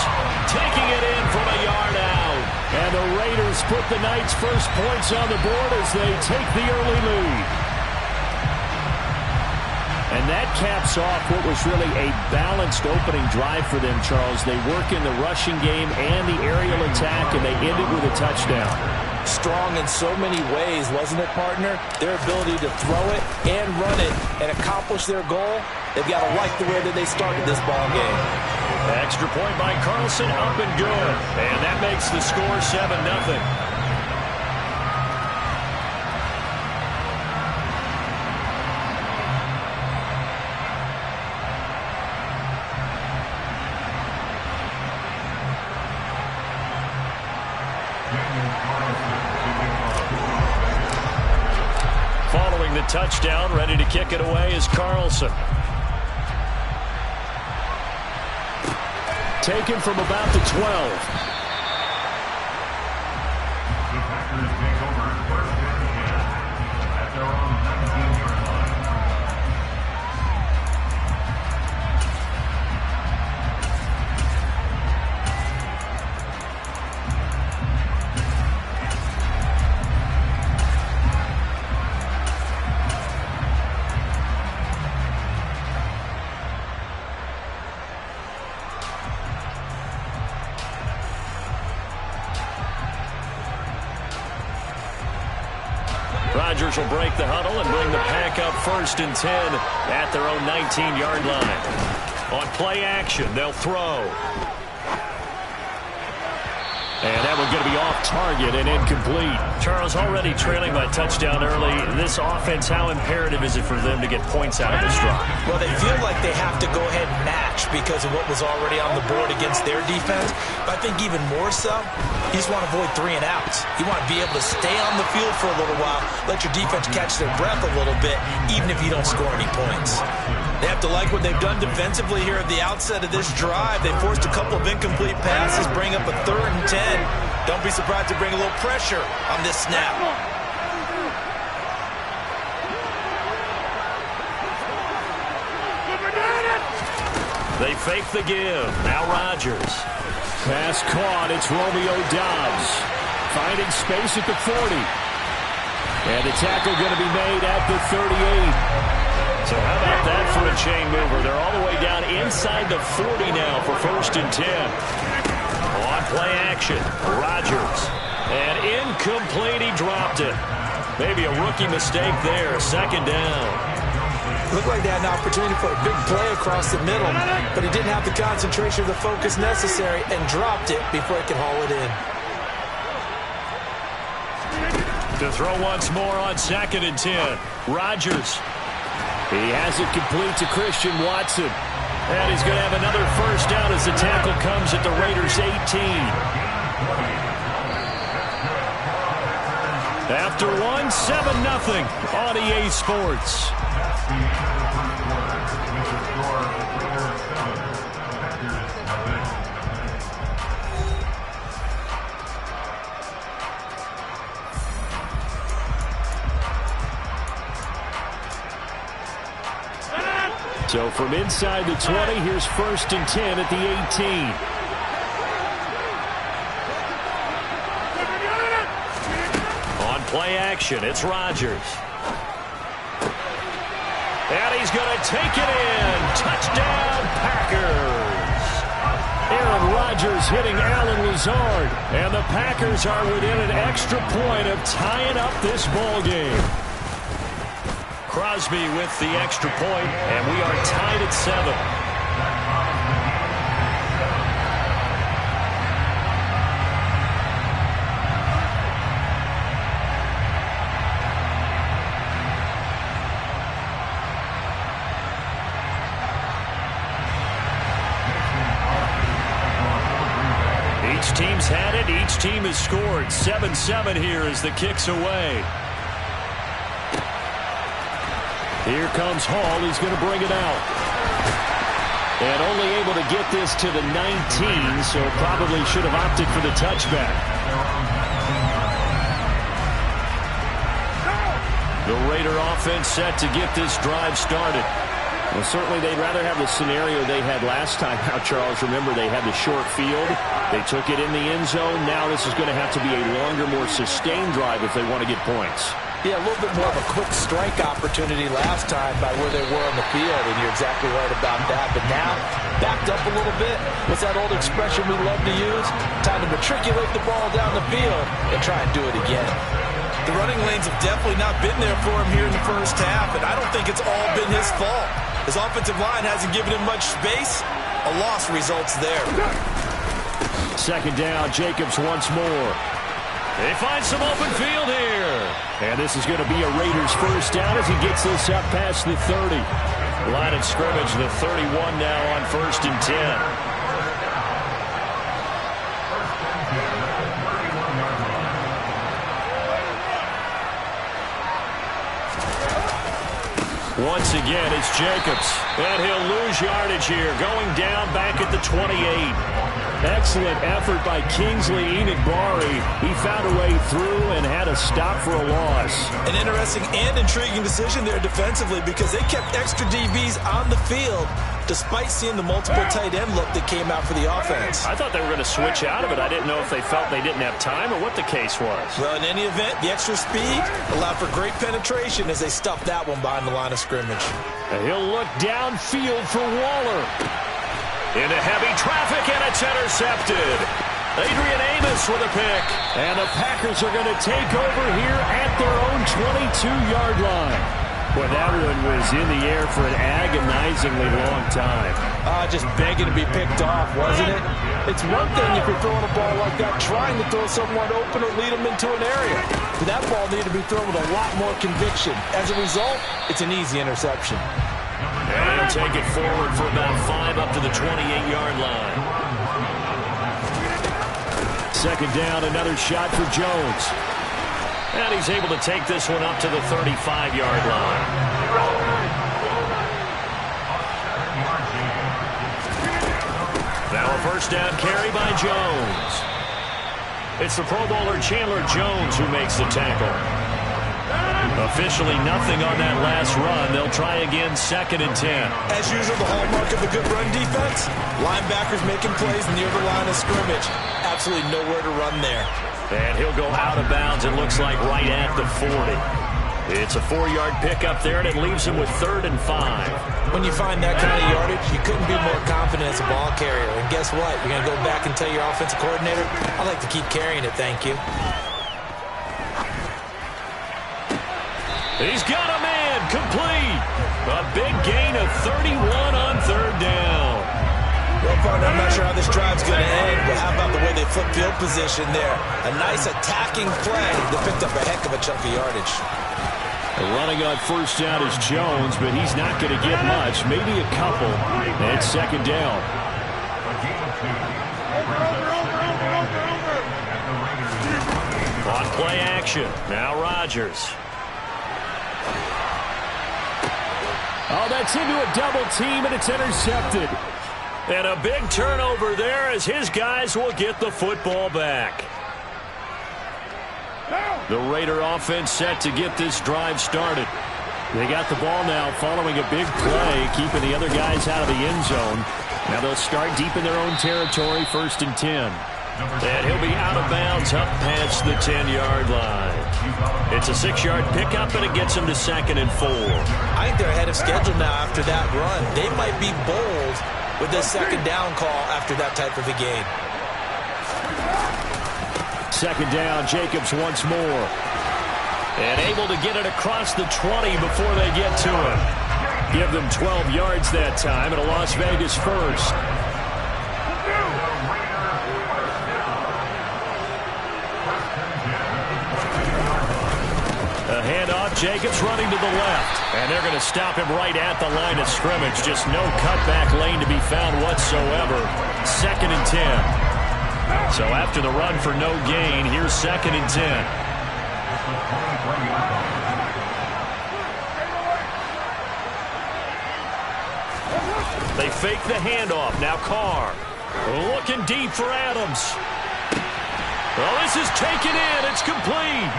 taking it in from a yard out. And the Raiders put the Knights' first points on the board as they take the early lead. And that caps off what was really a balanced opening drive for them, Charles. They work in the rushing game and the aerial attack, and they ended with a touchdown. Strong in so many ways, wasn't it, partner? Their ability to throw it and run it and accomplish their goal, they've got to like the way that they started this ball game. Extra point by Carlson, up and good. And that makes the score 7-0. Following the touchdown, ready to kick it away is Carlson. Taken from about the 12. Rodgers will break the huddle and bring the pack up 1st and 10 at their own 19-yard line. On play action, they'll throw. And that one's going to be off target and incomplete. Charles, already trailing by touchdown early. This offense, how imperative is it for them to get points out of this drive? Well, they feel like they have to go ahead and match because of what was already on the board against their defense. But I think even more so, you just want to avoid 3 and outs. You want to be able to stay on the field for a little while, let your defense catch their breath a little bit, even if you don't score any points. They have to like what they've done defensively here at the outset of this drive. They forced a couple of incomplete passes, bring up a 3rd and 10. Don't be surprised to bring a little pressure on this snap. They fake the give. Now Rodgers. Pass caught. It's Romeo Doubs. Finding space at the 40. And the tackle going to be made at the 38. So how about that for a chain mover? They're all the way down inside the 40 now for 1st and 10. On play action, Rodgers. And incomplete, he dropped it. Maybe a rookie mistake there, 2nd down. Looked like they had an opportunity for a big play across the middle, but he didn't have the concentration or the focus necessary and dropped it before he could haul it in. To throw once more on 2nd and 10. Rodgers. He has it complete to Christian Watson. And he's going to have another 1st down as the tackle comes at the Raiders' 18. After one, 7-0 on EA Sports. So from inside the 20, here's 1st and 10 at the 18. On play action, it's Rodgers. And he's going to take it in. Touchdown, Packers. Aaron Rodgers hitting Allen Lazard. And the Packers are within an extra point of tying up this ball game. Crosby with the extra point, and we are tied at 7. Each team's had it. Each team has scored. 7-7 here as the kick's away. Here comes Hall. He's going to bring it out. And only able to get this to the 19, so probably should have opted for the touchback. The Raider offense set to get this drive started. Well, certainly they'd rather have the scenario they had last time. Now, Charles, remember they had the short field. They took it in the end zone. Now this is going to have to be a longer, more sustained drive if they want to get points. Yeah, a little bit more of a quick strike opportunity last time by where they were on the field, and you're exactly right about that. But now, backed up a little bit. What's that old expression we love to use? Time to matriculate the ball down the field and try and do it again. The running lanes have definitely not been there for him here in the first half, and I don't think it's all been his fault. His offensive line hasn't given him much space. A loss results there. 2nd down, Jacobs once more. They find some open field here. And this is going to be a Raiders 1st down as he gets this up past the 30. Line of scrimmage, the 31 now on 1st and 10. Once again, it's Jacobs. And he'll lose yardage here, going down back at the 28. Excellent effort by Kingsley Enagbari. He found a way through and had a stop for a loss. An interesting and intriguing decision there defensively because they kept extra DBs on the field despite seeing the multiple tight end look that came out for the offense. I thought they were going to switch out of it. I didn't know if they felt they didn't have time or what the case was. Well, in any event, the extra speed allowed for great penetration as they stuffed that one behind the line of scrimmage. And he'll look downfield for Waller. Into heavy traffic, and it's intercepted. Adrian Amos with a pick. And the Packers are going to take over here at their own 22-yard line. Boy, that one was in the air for an agonizingly long time. Just begging to be picked off, wasn't it? It's one thing if you're throwing a ball like that, trying to throw someone open or lead them into an area. But that ball needed to be thrown with a lot more conviction. As a result, it's an easy interception. And he'll take it forward for about 5 up to the 28-yard line. 2nd down, another shot for Jones. And he's able to take this one up to the 35-yard line. Now a 1st down carry by Jones. It's the Pro Bowler Chandler Jones who makes the tackle. Officially nothing on that last run. They'll try again 2nd and 10. As usual, the hallmark of a good run defense, linebackers making plays near the line of scrimmage. Absolutely nowhere to run there. And he'll go out of bounds, it looks like, right at the 40. It's a 4-yard pickup there, and it leaves him with 3rd and 5. When you find that kind of yardage, you couldn't be more confident as a ball carrier. And guess what? You're going to go back and tell your offensive coordinator, I'd like to keep carrying it, thank you. He's got a man, complete. A big gain of 31 on 3rd down. Well, partner, I'm not sure how this drive's going to end, but how about the way they flip field position there? A nice attacking play that picked up a heck of a chunk of yardage. Running on 1st down is Jones, but he's not going to get much, maybe a couple. And 2nd down. On play action, now Rodgers. Oh, that's into a double team, and it's intercepted. And a big turnover there as his guys will get the football back. The Raider offense set to get this drive started. They got the ball now following a big play, keeping the other guys out of the end zone. Now they'll start deep in their own territory, 1st and 10. And he'll be out of bounds up past the 10-yard line. It's a 6-yard pickup, and it gets him to 2nd and 4. I think they're ahead of schedule now after that run. They might be bold with the 2nd down call after that type of a game. 2nd down, Jacobs once more. And able to get it across the 20 before they get to him. Give them 12 yards that time, and a Las Vegas first. A handoff, Jacobs running to the left. And they're going to stop him right at the line of scrimmage. Just no cutback lane to be found whatsoever. 2nd and 10. So after the run for no gain, here's 2nd and 10. They fake the handoff. Now Carr. Looking deep for Adams. Well, this is taken in. It's complete.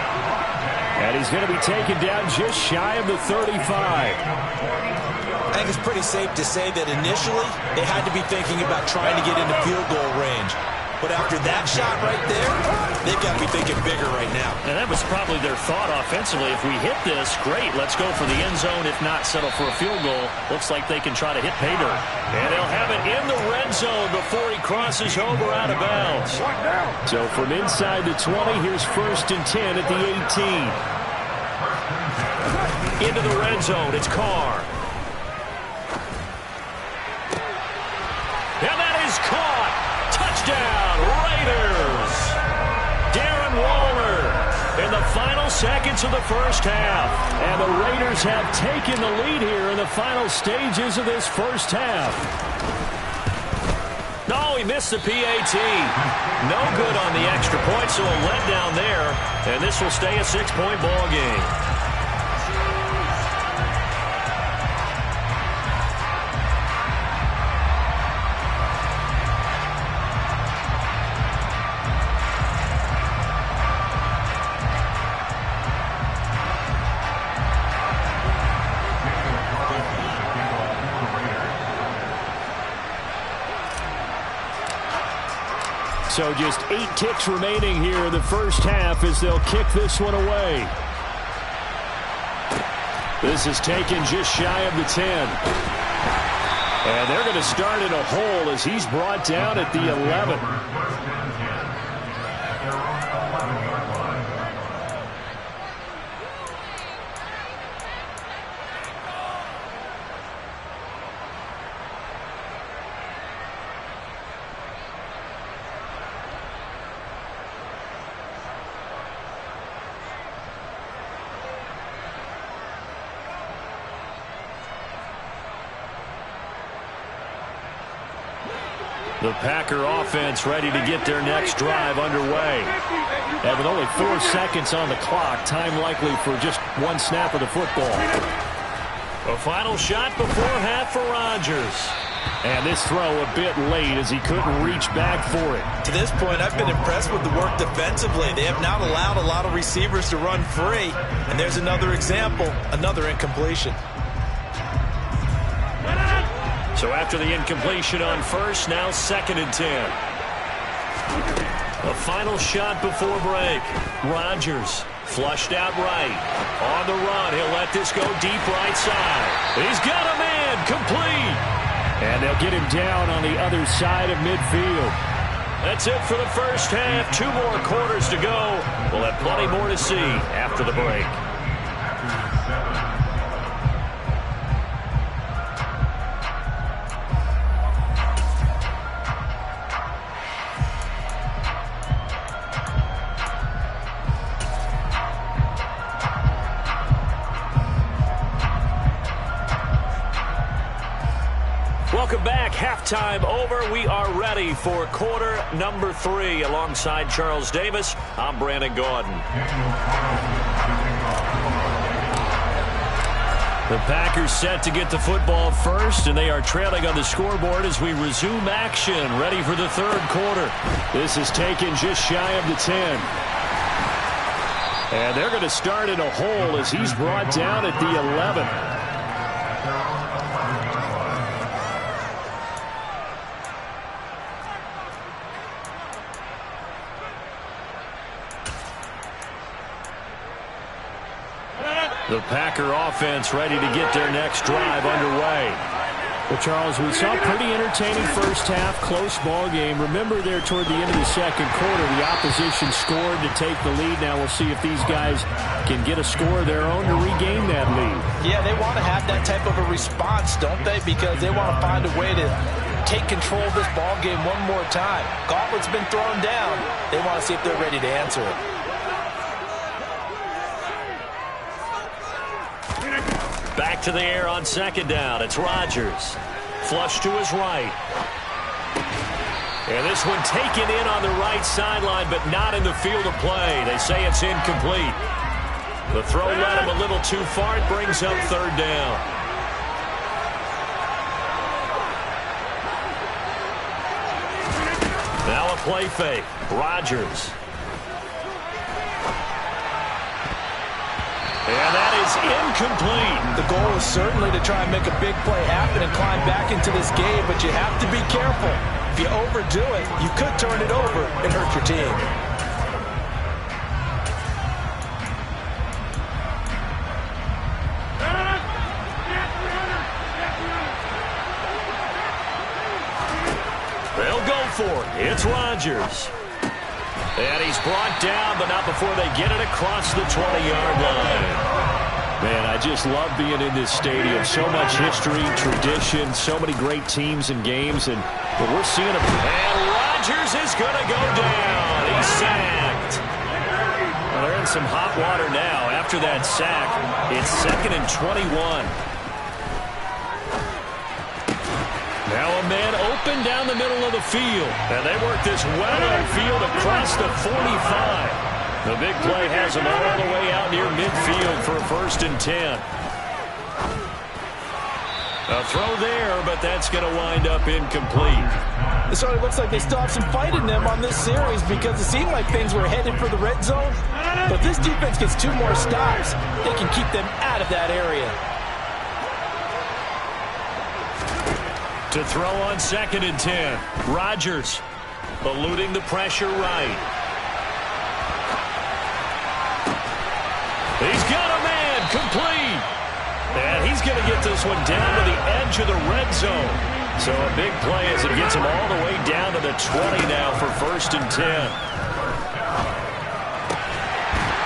And he's going to be taken down just shy of the 35. I think it's pretty safe to say that initially they had to be thinking about trying to get into field goal range. But after that shot right there, they've got to be thinking bigger right now. And that was probably their thought offensively. If we hit this, great, let's go for the end zone. If not, settle for a field goal. Looks like they can try to hit pay dirt. And they'll have it in the red zone before he crosses over out of bounds. So from inside the 20, here's 1st and 10 at the 18. Into the red zone, it's Carr. And that is caught. Touchdown, Raiders. Darren Waller in the final seconds of the first half. And the Raiders have taken the lead here in the final stages of this first half. No, he missed the PAT. No good on the extra point, so a letdown there. And this will stay a 6-point ball game. So just 8 ticks remaining here in the first half as they'll kick this one away. This is taken just shy of the 10. And they're going to start in a hole as he's brought down at the 11. The Packer offense ready to get their next drive underway. And with only 4 seconds on the clock, time likely for just 1 snap of the football. A final shot before half for Rodgers. And this throw a bit late as he couldn't reach back for it. To this point, I've been impressed with the work defensively. They have not allowed a lot of receivers to run free. And there's another example, another incompletion. So after the incompletion on first, now 2nd and 10. A final shot before break. Rodgers flushed out right. On the run, he'll let this go deep right side. He's got a man, complete. And they'll get him down on the other side of midfield. That's it for the first half. 2 more quarters to go. We'll have plenty more to see after the break. Welcome back. Halftime over. We are ready for quarter number 3. Alongside Charles Davis, I'm Brandon Gordon. The Packers set to get the football first, and they are trailing on the scoreboard as we resume action, ready for the third quarter. This is taken just shy of the 10. And they're going to start in a hole as he's brought down at the 11. The Packer offense ready to get their next drive underway. Well, Charles, we saw a pretty entertaining first half, close ball game. Remember there toward the end of the second quarter, the opposition scored to take the lead. Now we'll see if these guys can get a score of their own to regain that lead. Yeah, they want to have that type of a response, don't they? Because they want to find a way to take control of this ball game one more time. Gauntlet's been thrown down. They want to see if they're ready to answer it. Back to the air on second down. It's Rodgers. Flush to his right. And this one taken in on the right sideline, but not in the field of play. They say it's incomplete. The throw led him a little too far. It brings up third down. Now a play fake. Rodgers. And that is incomplete. The goal is certainly to try and make a big play happen and climb back into this game, but you have to be careful. If you overdo it, you could turn it over and hurt your team. They'll go for it. It's Rodgers. And he's brought down, but not before they get it across the 20-yard line. Man, I just love being in this stadium. So much history, tradition, so many great teams and games, and we're seeing a... And Rodgers is going to go down. He's sacked. Well, they're in some hot water now. After that sack, it's 2nd and 21. Now a man open down the middle of the field. And they work this well upfield across the 45. The big play has them all the way out near midfield for a 1st and 10. A throw there, but that's going to wind up incomplete. It sort of looks like they still have some fight in them on this series because it seemed like things were headed for the red zone. But this defense gets 2 more stops. They can keep them out of that area. To throw on 2nd and 10. Rodgers eluding the pressure right. He's got a man complete. And he's going to get this one down to the edge of the red zone. So a big play as it gets him all the way down to the 20 now for 1st and 10.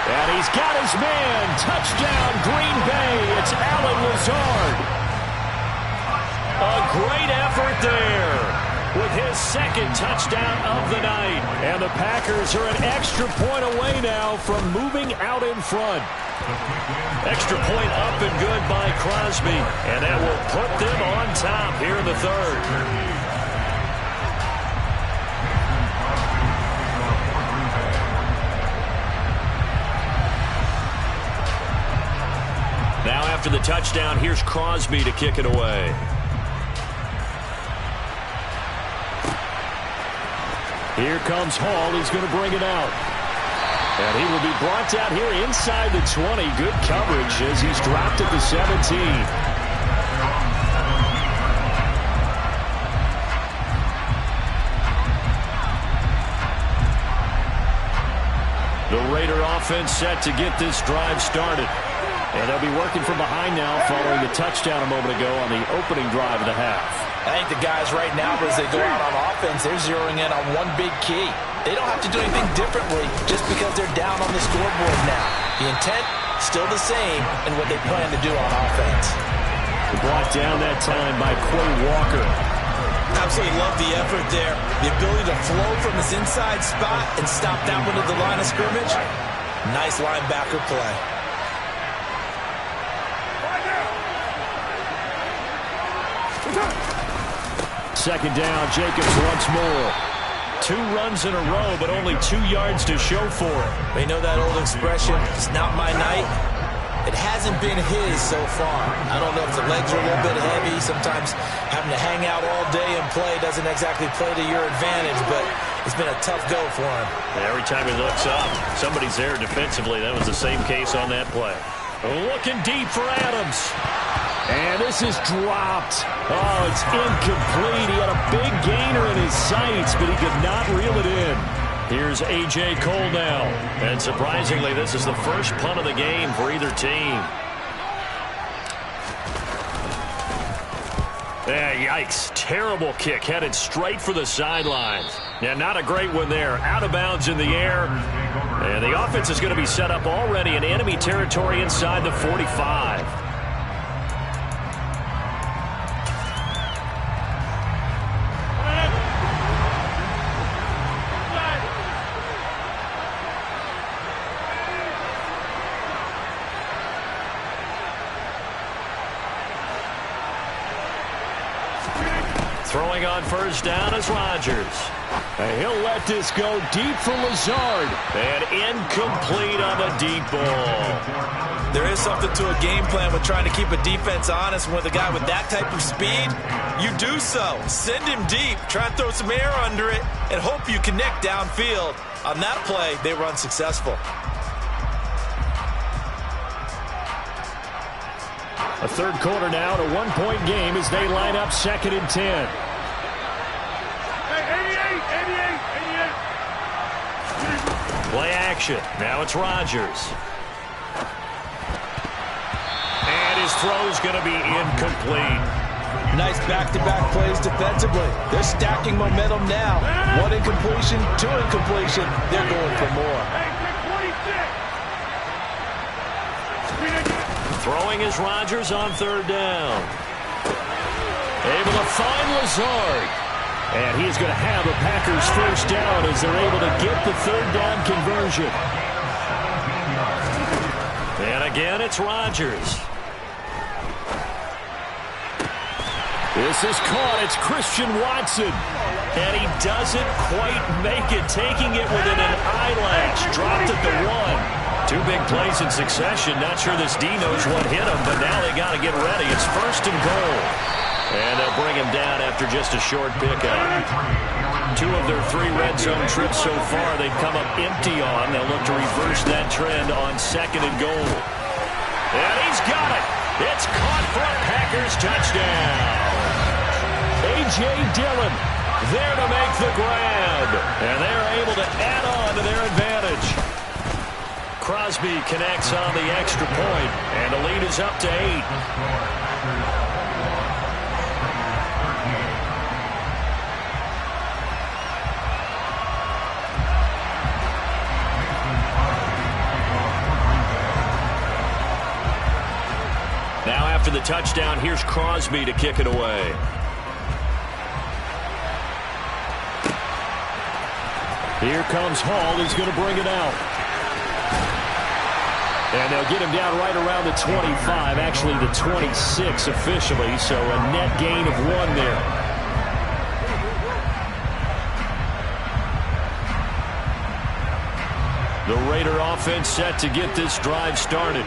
And he's got his man. Touchdown, Green Bay. It's Allen Lazard. A great effort there with his 2nd touchdown of the night. And the Packers are an extra point away now from moving out in front. Extra point up and good by Crosby. And that will put them on top here in the 3rd. Now after the touchdown, here's Crosby to kick it away. Here comes Hall. He's going to bring it out. And he will be brought down here inside the 20. Good coverage as he's dropped at the 17. The Raider offense set to get this drive started. And they'll be working from behind now following the touchdown a moment ago on the opening drive of the half. I think the guys right now, as they go out on offense, they're zeroing in on one big key. They don't have to do anything differently just because they're down on the scoreboard now. The intent, still the same in what they plan to do on offense. Brought down that time by Quay Walker. Absolutely love the effort there. The ability to flow from this inside spot and stop that one at the line of scrimmage. Nice linebacker play. Second down, Jacobs once more. 2 runs in a row, but only 2 yards to show for it. We know that old expression, it's not my night. It hasn't been his so far. I don't know if the legs are a little bit heavy. Sometimes having to hang out all day and play doesn't exactly play to your advantage, but It's been a tough go for him. Every time he looks up, somebody's there defensively. That was the same case on that play. Looking deep for Adams. And this is dropped. Oh, it's incomplete. He had a big gainer in his sights, but he could not reel it in. Here's N.G.K now. And surprisingly, this is the first punt of the game for either team. Yikes. Terrible kick headed straight for the sidelines. Yeah, not a great one there. Out of bounds in the air. And the offense is going to be set up already in enemy territory inside the 45. Throwing on first down is Rodgers. And he'll let this go deep for Lazard. And incomplete on the deep ball. There is something to a game plan with trying to keep a defense honest. And with a guy with that type of speed, you do so. Send him deep. Try and throw some air under it and hope you connect downfield. On that play, they were unsuccessful. A third quarter now, and a one-point game as they line up 2nd and 10. Play action. Now it's Rodgers. And his throw's going to be incomplete. Nice back-to-back plays defensively. They're stacking momentum now. One incompletion, two incompletion. They're going for more. Throwing is Rodgers on third down. Able to find Lazard. And he is going to have a Packers first down as they're able to get the third down conversion. And again, it's Rodgers. This is caught. It's Christian Watson. And he doesn't quite make it, taking it within an eyelash. Dropped at the 1. Two big plays in succession. Not sure this D knows what hit him, but now they got to get ready. It's 1st and goal. And they'll bring him down after just a short pickup. 2 of their 3 red zone trips so far they've come up empty on. They'll look to reverse that trend on 2nd and goal. And he's got it. It's caught for a Packers touchdown. A.J. Dillon there to make the grab. And they're able to add on to their advantage. Crosby connects on the extra point, and the lead is up to 8. Now after the touchdown, here's Crosby to kick it away. Here comes Hall. He's going to bring it out. And they'll get him down right around the 25, actually the 26 officially, so a net gain of 1 there. The Raider offense set to get this drive started.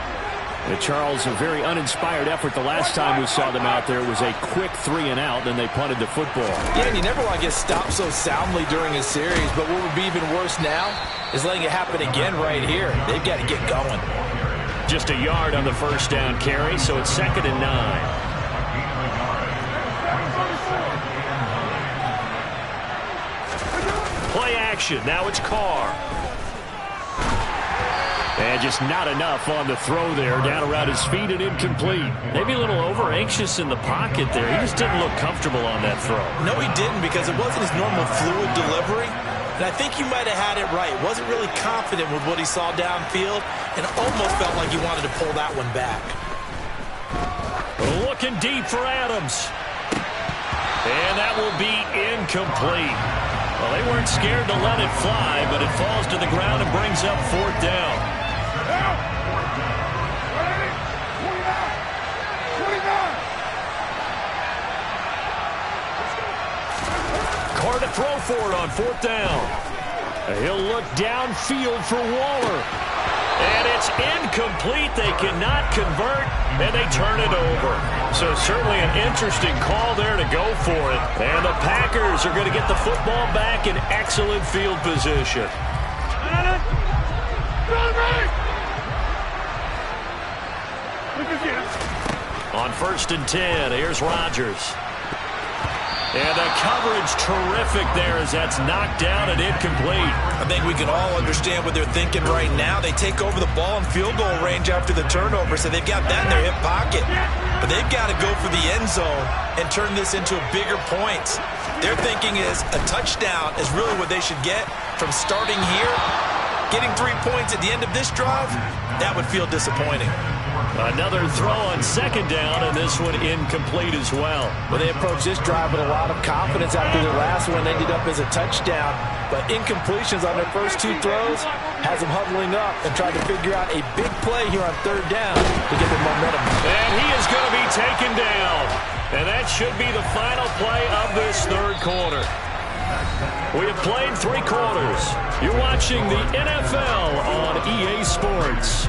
Charles, a very uninspired effort. The last time we saw them out there was a quick 3 and out, then they punted the football. Yeah, and you never want to get stopped so soundly during a series, but what would be even worse now is letting it happen again right here. They've got to get going. Just a yard on the first down carry, so it's 2nd and 9. Play action. Now it's Carr. And just not enough on the throw there. Down around his feet and incomplete. Maybe a little over-anxious in the pocket there. He just didn't look comfortable on that throw. No, he didn't, because it wasn't his normal fluid delivery. And I think you might have had it right. Wasn't really confident with what he saw downfield and almost felt like he wanted to pull that one back. Looking deep for Adams. And that will be incomplete. Well, they weren't scared to let it fly, but it falls to the ground and brings up 4th down. Carr to throw for it on 4th down. He'll look downfield for Waller. And it's incomplete. They cannot convert, and they turn it over. So certainly an interesting call there to go for it. And the Packers are going to get the football back in excellent field position. On 1st and 10, here's Rodgers. And the coverage terrific there as that's knocked down and incomplete. I think we can all understand what they're thinking right now. They take over the ball in field goal range after the turnover, so they've got that in their hip pocket. But they've got to go for the end zone and turn this into a bigger points. Their thinking is a touchdown is really what they should get from starting here. Getting 3 points at the end of this drive, that would feel disappointing. Another throw on 2nd down, and this one incomplete as well. Well, they approached this drive with a lot of confidence after their last one ended up as a touchdown. But incompletions on their first 2 throws has them huddling up and trying to figure out a big play here on 3rd down to get the momentum. And he is going to be taken down. And that should be the final play of this 3rd quarter. We have played 3 quarters. You're watching the NFL on EA Sports.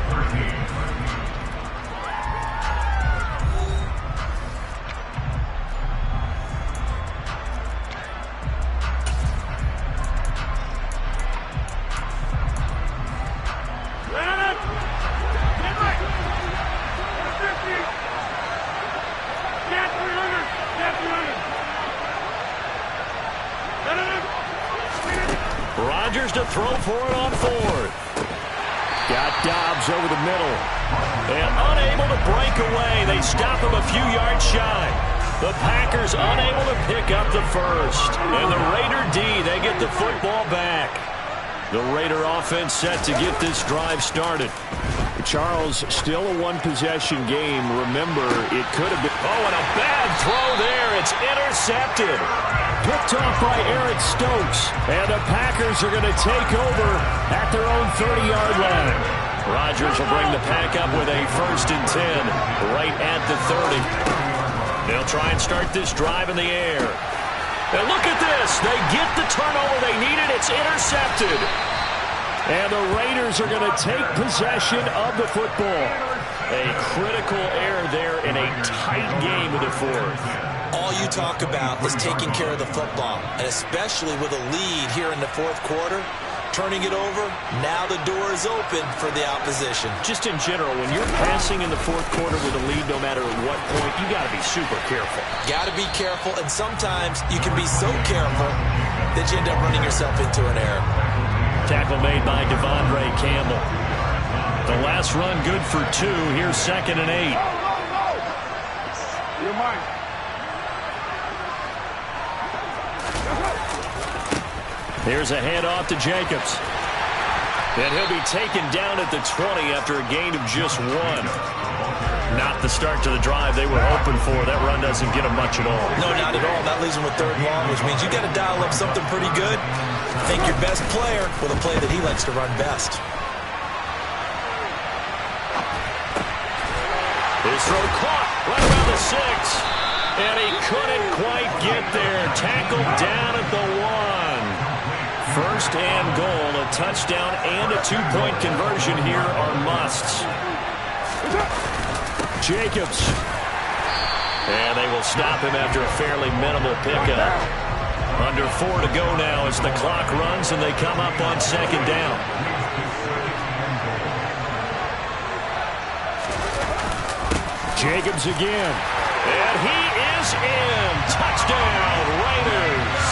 Rodgers to throw for it on 4th. Got Dobbs over the middle. And unable to break away. They stop him a few yards shy. The Packers unable to pick up the first. And the Raider D, they get the football back. The Raider offense set to get this drive started. Charles, still a one-possession game. Remember, it could have been... Oh, and a bad throw there. It's intercepted. Picked off by Eric Stokes. And the Packers are going to take over at their own 30-yard line. Rodgers will bring the Pack up with a 1st and 10 right at the 30. They'll try and start this drive in the air. And look at this. They get the turnover they needed. It's intercepted. And the Raiders are going to take possession of the football. A critical error there in a tight game of the 4th. All you talk about is taking care of the football, and especially with a lead here in the 4th quarter, turning it over, now the door is open for the opposition. Just in general, when you're passing in the 4th quarter with a lead, no matter at what point, you got to be super careful. Got to be careful, and sometimes you can be so careful that you end up running yourself into an error. Tackle made by Devondre Campbell. The last run good for 2. Here's 2nd and 8. You're mine. Here's a handoff to Jacobs. And he'll be taken down at the 20 after a gain of just 1. Not the start to the drive they were hoping for. That run doesn't get them much at all. No, not at all. That leaves them with 3rd and long, which means you got to dial up something pretty good. Think your best player with a play that he likes to run best. His throw caught right around the 6. And he couldn't quite get there. Tackled down at the 1. 1st and goal. A touchdown and a 2-point conversion here are musts. Jacobs. And they will stop him after a fairly minimal pickup. Under 4 to go now as the clock runs and they come up on 2nd down. Jacobs again. And he is in. Touchdown, Raiders.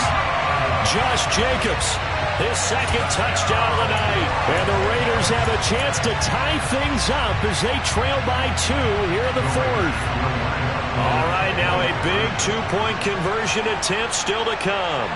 Josh Jacobs, his 2nd touchdown of the night. And the Raiders have a chance to tie things up as they trail by 2 here in the 4th. All right, now a big 2-point conversion attempt still to come.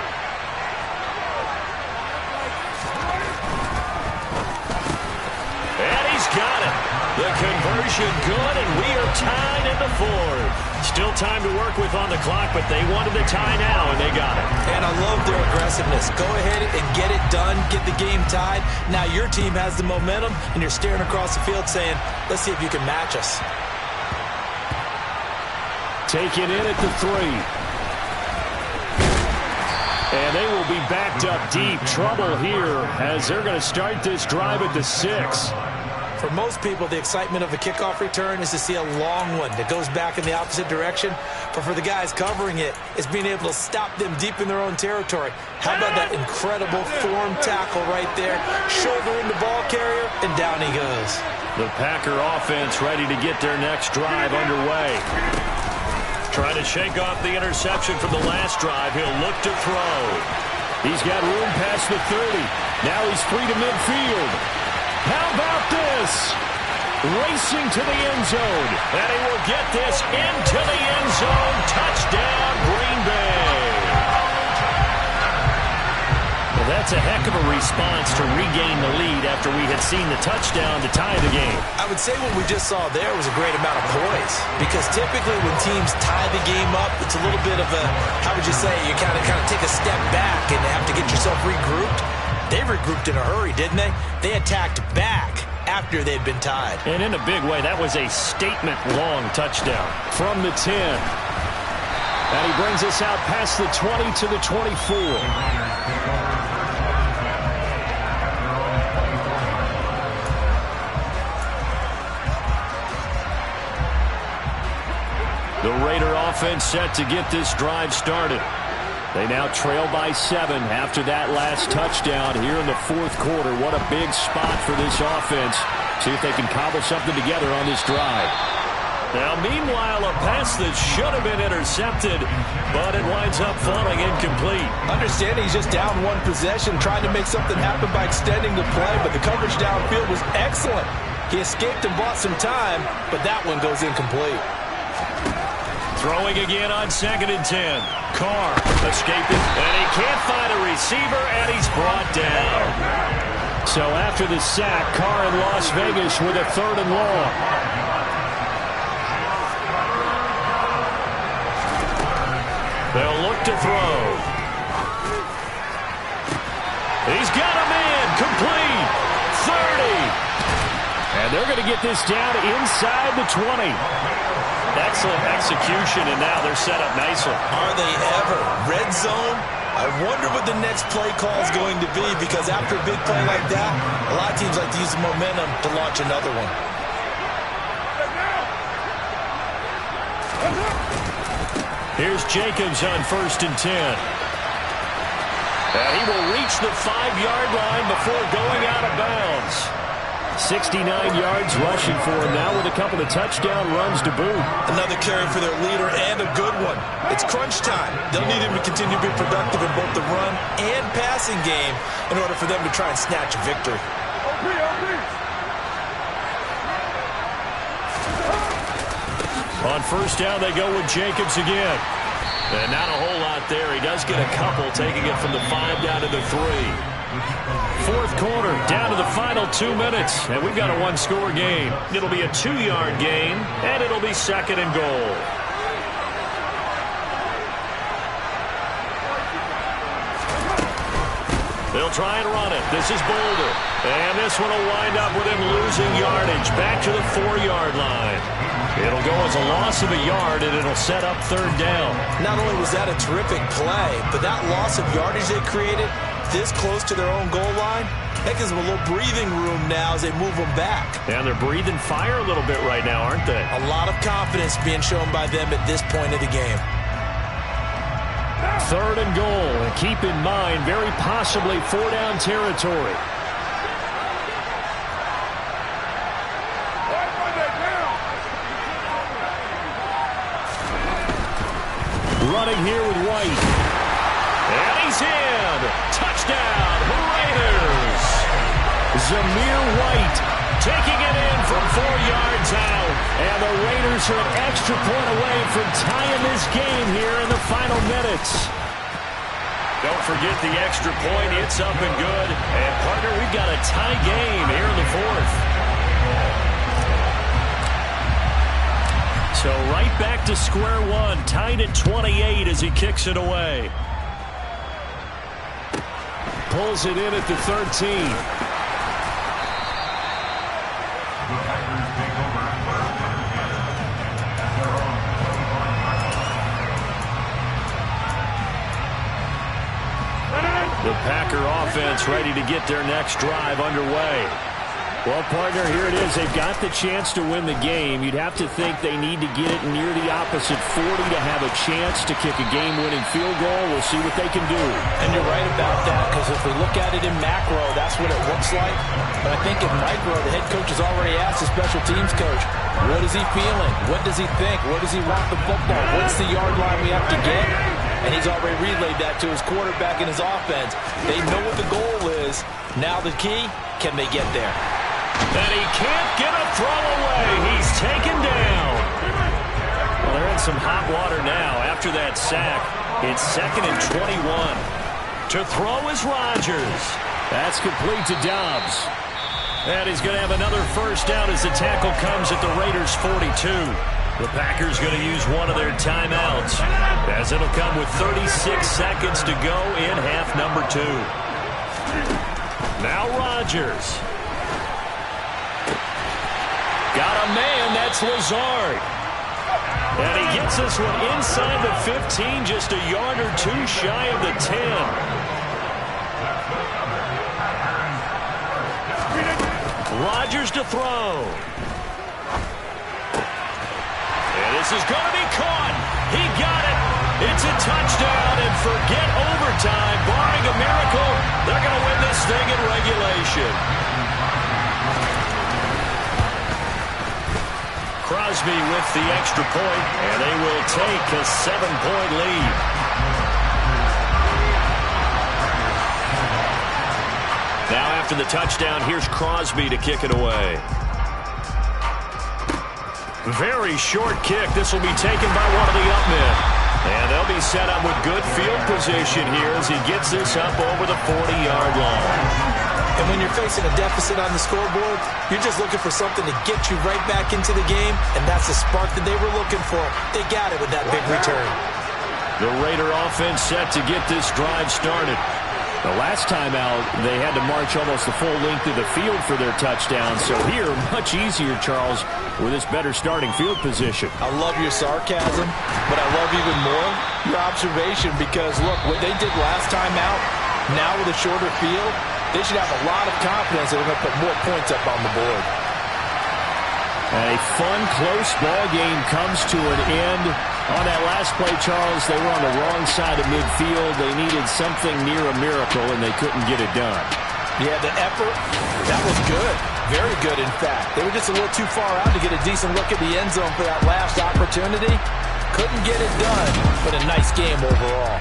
And he's got it. The conversion good, and we are tied in the 4th. Still time to work with on the clock, but they wanted the tie now, and they got it. And I love their aggressiveness. Go ahead and get it done, get the game tied. Now your team has the momentum, and you're staring across the field saying, let's see if you can match us. Taken in at the 3. And they will be backed up deep. Trouble here as they're going to start this drive at the 6. For most people, the excitement of a kickoff return is to see a long one that goes back in the opposite direction. But for the guys covering it, it's being able to stop them deep in their own territory. How about that incredible form tackle right there? Shoulder in the ball carrier, and down he goes. The Packer offense ready to get their next drive underway. Trying to shake off the interception from the last drive. He'll look to throw. He's got room past the 30. Now he's free to midfield. How about this? Racing to the end zone. And he will get this into the end zone. Touchdown, Green Bay. Well, that's a heck of a response to regain the lead after we had seen the touchdown to tie the game. I would say what we just saw there was a great amount of poise. Because typically when teams tie the game up, it's a little bit of a, how would you say, you kind of take a step back and have to get yourself regrouped. They regrouped in a hurry, didn't they? They attacked back after they'd been tied. And in a big way, that was a statement-long touchdown. From the 10. And he brings us out past the 20 to the 24. The Raider offense set to get this drive started. They now trail by 7 after that last touchdown here in the fourth quarter. What a big spot for this offense. See if they can cobble something together on this drive. Now, meanwhile, a pass that should have been intercepted, but it winds up falling incomplete. Understanding he's just down one possession, trying to make something happen by extending the play, but the coverage downfield was excellent. He escaped and bought some time, but that one goes incomplete. Throwing again on 2nd and 10. Carr escaping, and he can't find a receiver, and he's brought down. So after the sack, Carr in Las Vegas with a 3rd and long. They'll look to throw. He's got a man, complete, 30. And they're going to get this down inside the 20. Excellent execution, and now they're set up nicely. Are they ever? Red zone? I wonder what the next play call is going to be, because after a big play like that, a lot of teams like to use the momentum to launch another one. Here's Jacobs on 1st and 10. And he will reach the 5-yard line before going out of bounds. 69 yards rushing for him now with a couple of touchdown runs to boot. Another carry for their leader, and a good one. It's crunch time. They'll need him to continue to be productive in both the run and passing game in order for them to try and snatch a victory. On 1st down, they go with Jacobs again. And not a whole lot there. He does get a couple, taking it from the 5 down to the 3. Fourth quarter, down to the final 2 minutes, and we've got a 1-score game. It'll be a 2-yard gain, and it'll be 2nd and goal. They'll try and run it. This is Boulder, and this one will wind up with him losing yardage back to the 4-yard line. It'll go as a loss of a yard, and it'll set up 3rd down. Not only was that a terrific play, but that loss of yardage they created this close to their own goal line, that gives them a little breathing room now as they move them back. And they're breathing fire a little bit right now, aren't they? A lot of confidence being shown by them at this point of the game. 3rd and goal, and keep in mind, very possibly 4-down territory. Running here with White. And he's in. Touchdown, Raiders. Zamir White taking it in from 4 yards out. And the Raiders are an extra point away from tying this game here in the final minutes. Don't forget the extra point. It's up and good. And, partner, we've got a tie game here in the 4th. So right back to square one, tied at 28 as he kicks it away. Pulls it in at the 13. The Packer offense ready to get their next drive underway. Well, partner, here it is. They've got the chance to win the game. You'd have to think they need to get it near the opposite 40 to have a chance to kick a game-winning field goal. We'll see what they can do. And you're right about that, because if we look at it in macro, that's what it looks like. But I think in micro, the head coach has already asked the special teams coach, what is he feeling? What does he think? Where does he want the football? What's the yard line we have to get? And he's already relayed that to his quarterback and his offense. They know what the goal is. Now the key, can they get there? And he can't get a throw away. He's taken down. Well, they're in some hot water now. After that sack, it's 2nd and 21. To throw is Rodgers. That's complete to Dobbs. And he's going to have another first down as the tackle comes at the Raiders' 42. The Packers going to use one of their timeouts, as it'll come with 36 seconds to go in half number 2. Now Rodgers. Got a man, that's Lazard. And he gets this one inside the 15, just a yard or two shy of the 10. Rodgers to throw. And this is going to be caught. He got it. It's a touchdown, and forget overtime. Barring a miracle, they're going to win this thing in regulation. Crosby with the extra point, and they will take a 7-point lead. Now after the touchdown, here's Crosby to kick it away. Very short kick. This will be taken by one of the up men. And they'll be set up with good field position here as he gets this up over the 40-yard line. And when you're facing a deficit on the scoreboard, you're just looking for something to get you right back into the game, and that's the spark that they were looking for. They got it with that big return. The Raider offense set to get this drive started. The last time out, they had to march almost the full length of the field for their touchdown. So here, much easier, Charles, with this better starting field position. I love your sarcasm, but I love even more your observation, because, look, what they did last time out, now with a shorter field, they should have a lot of confidence that they're going to put more points up on the board. A fun, close ball game comes to an end. On that last play, Charles, they were on the wrong side of midfield. They needed something near a miracle, and they couldn't get it done. Yeah, the effort, that was good. Very good, in fact. They were just a little too far out to get a decent look at the end zone for that last opportunity. Couldn't get it done, but a nice game overall.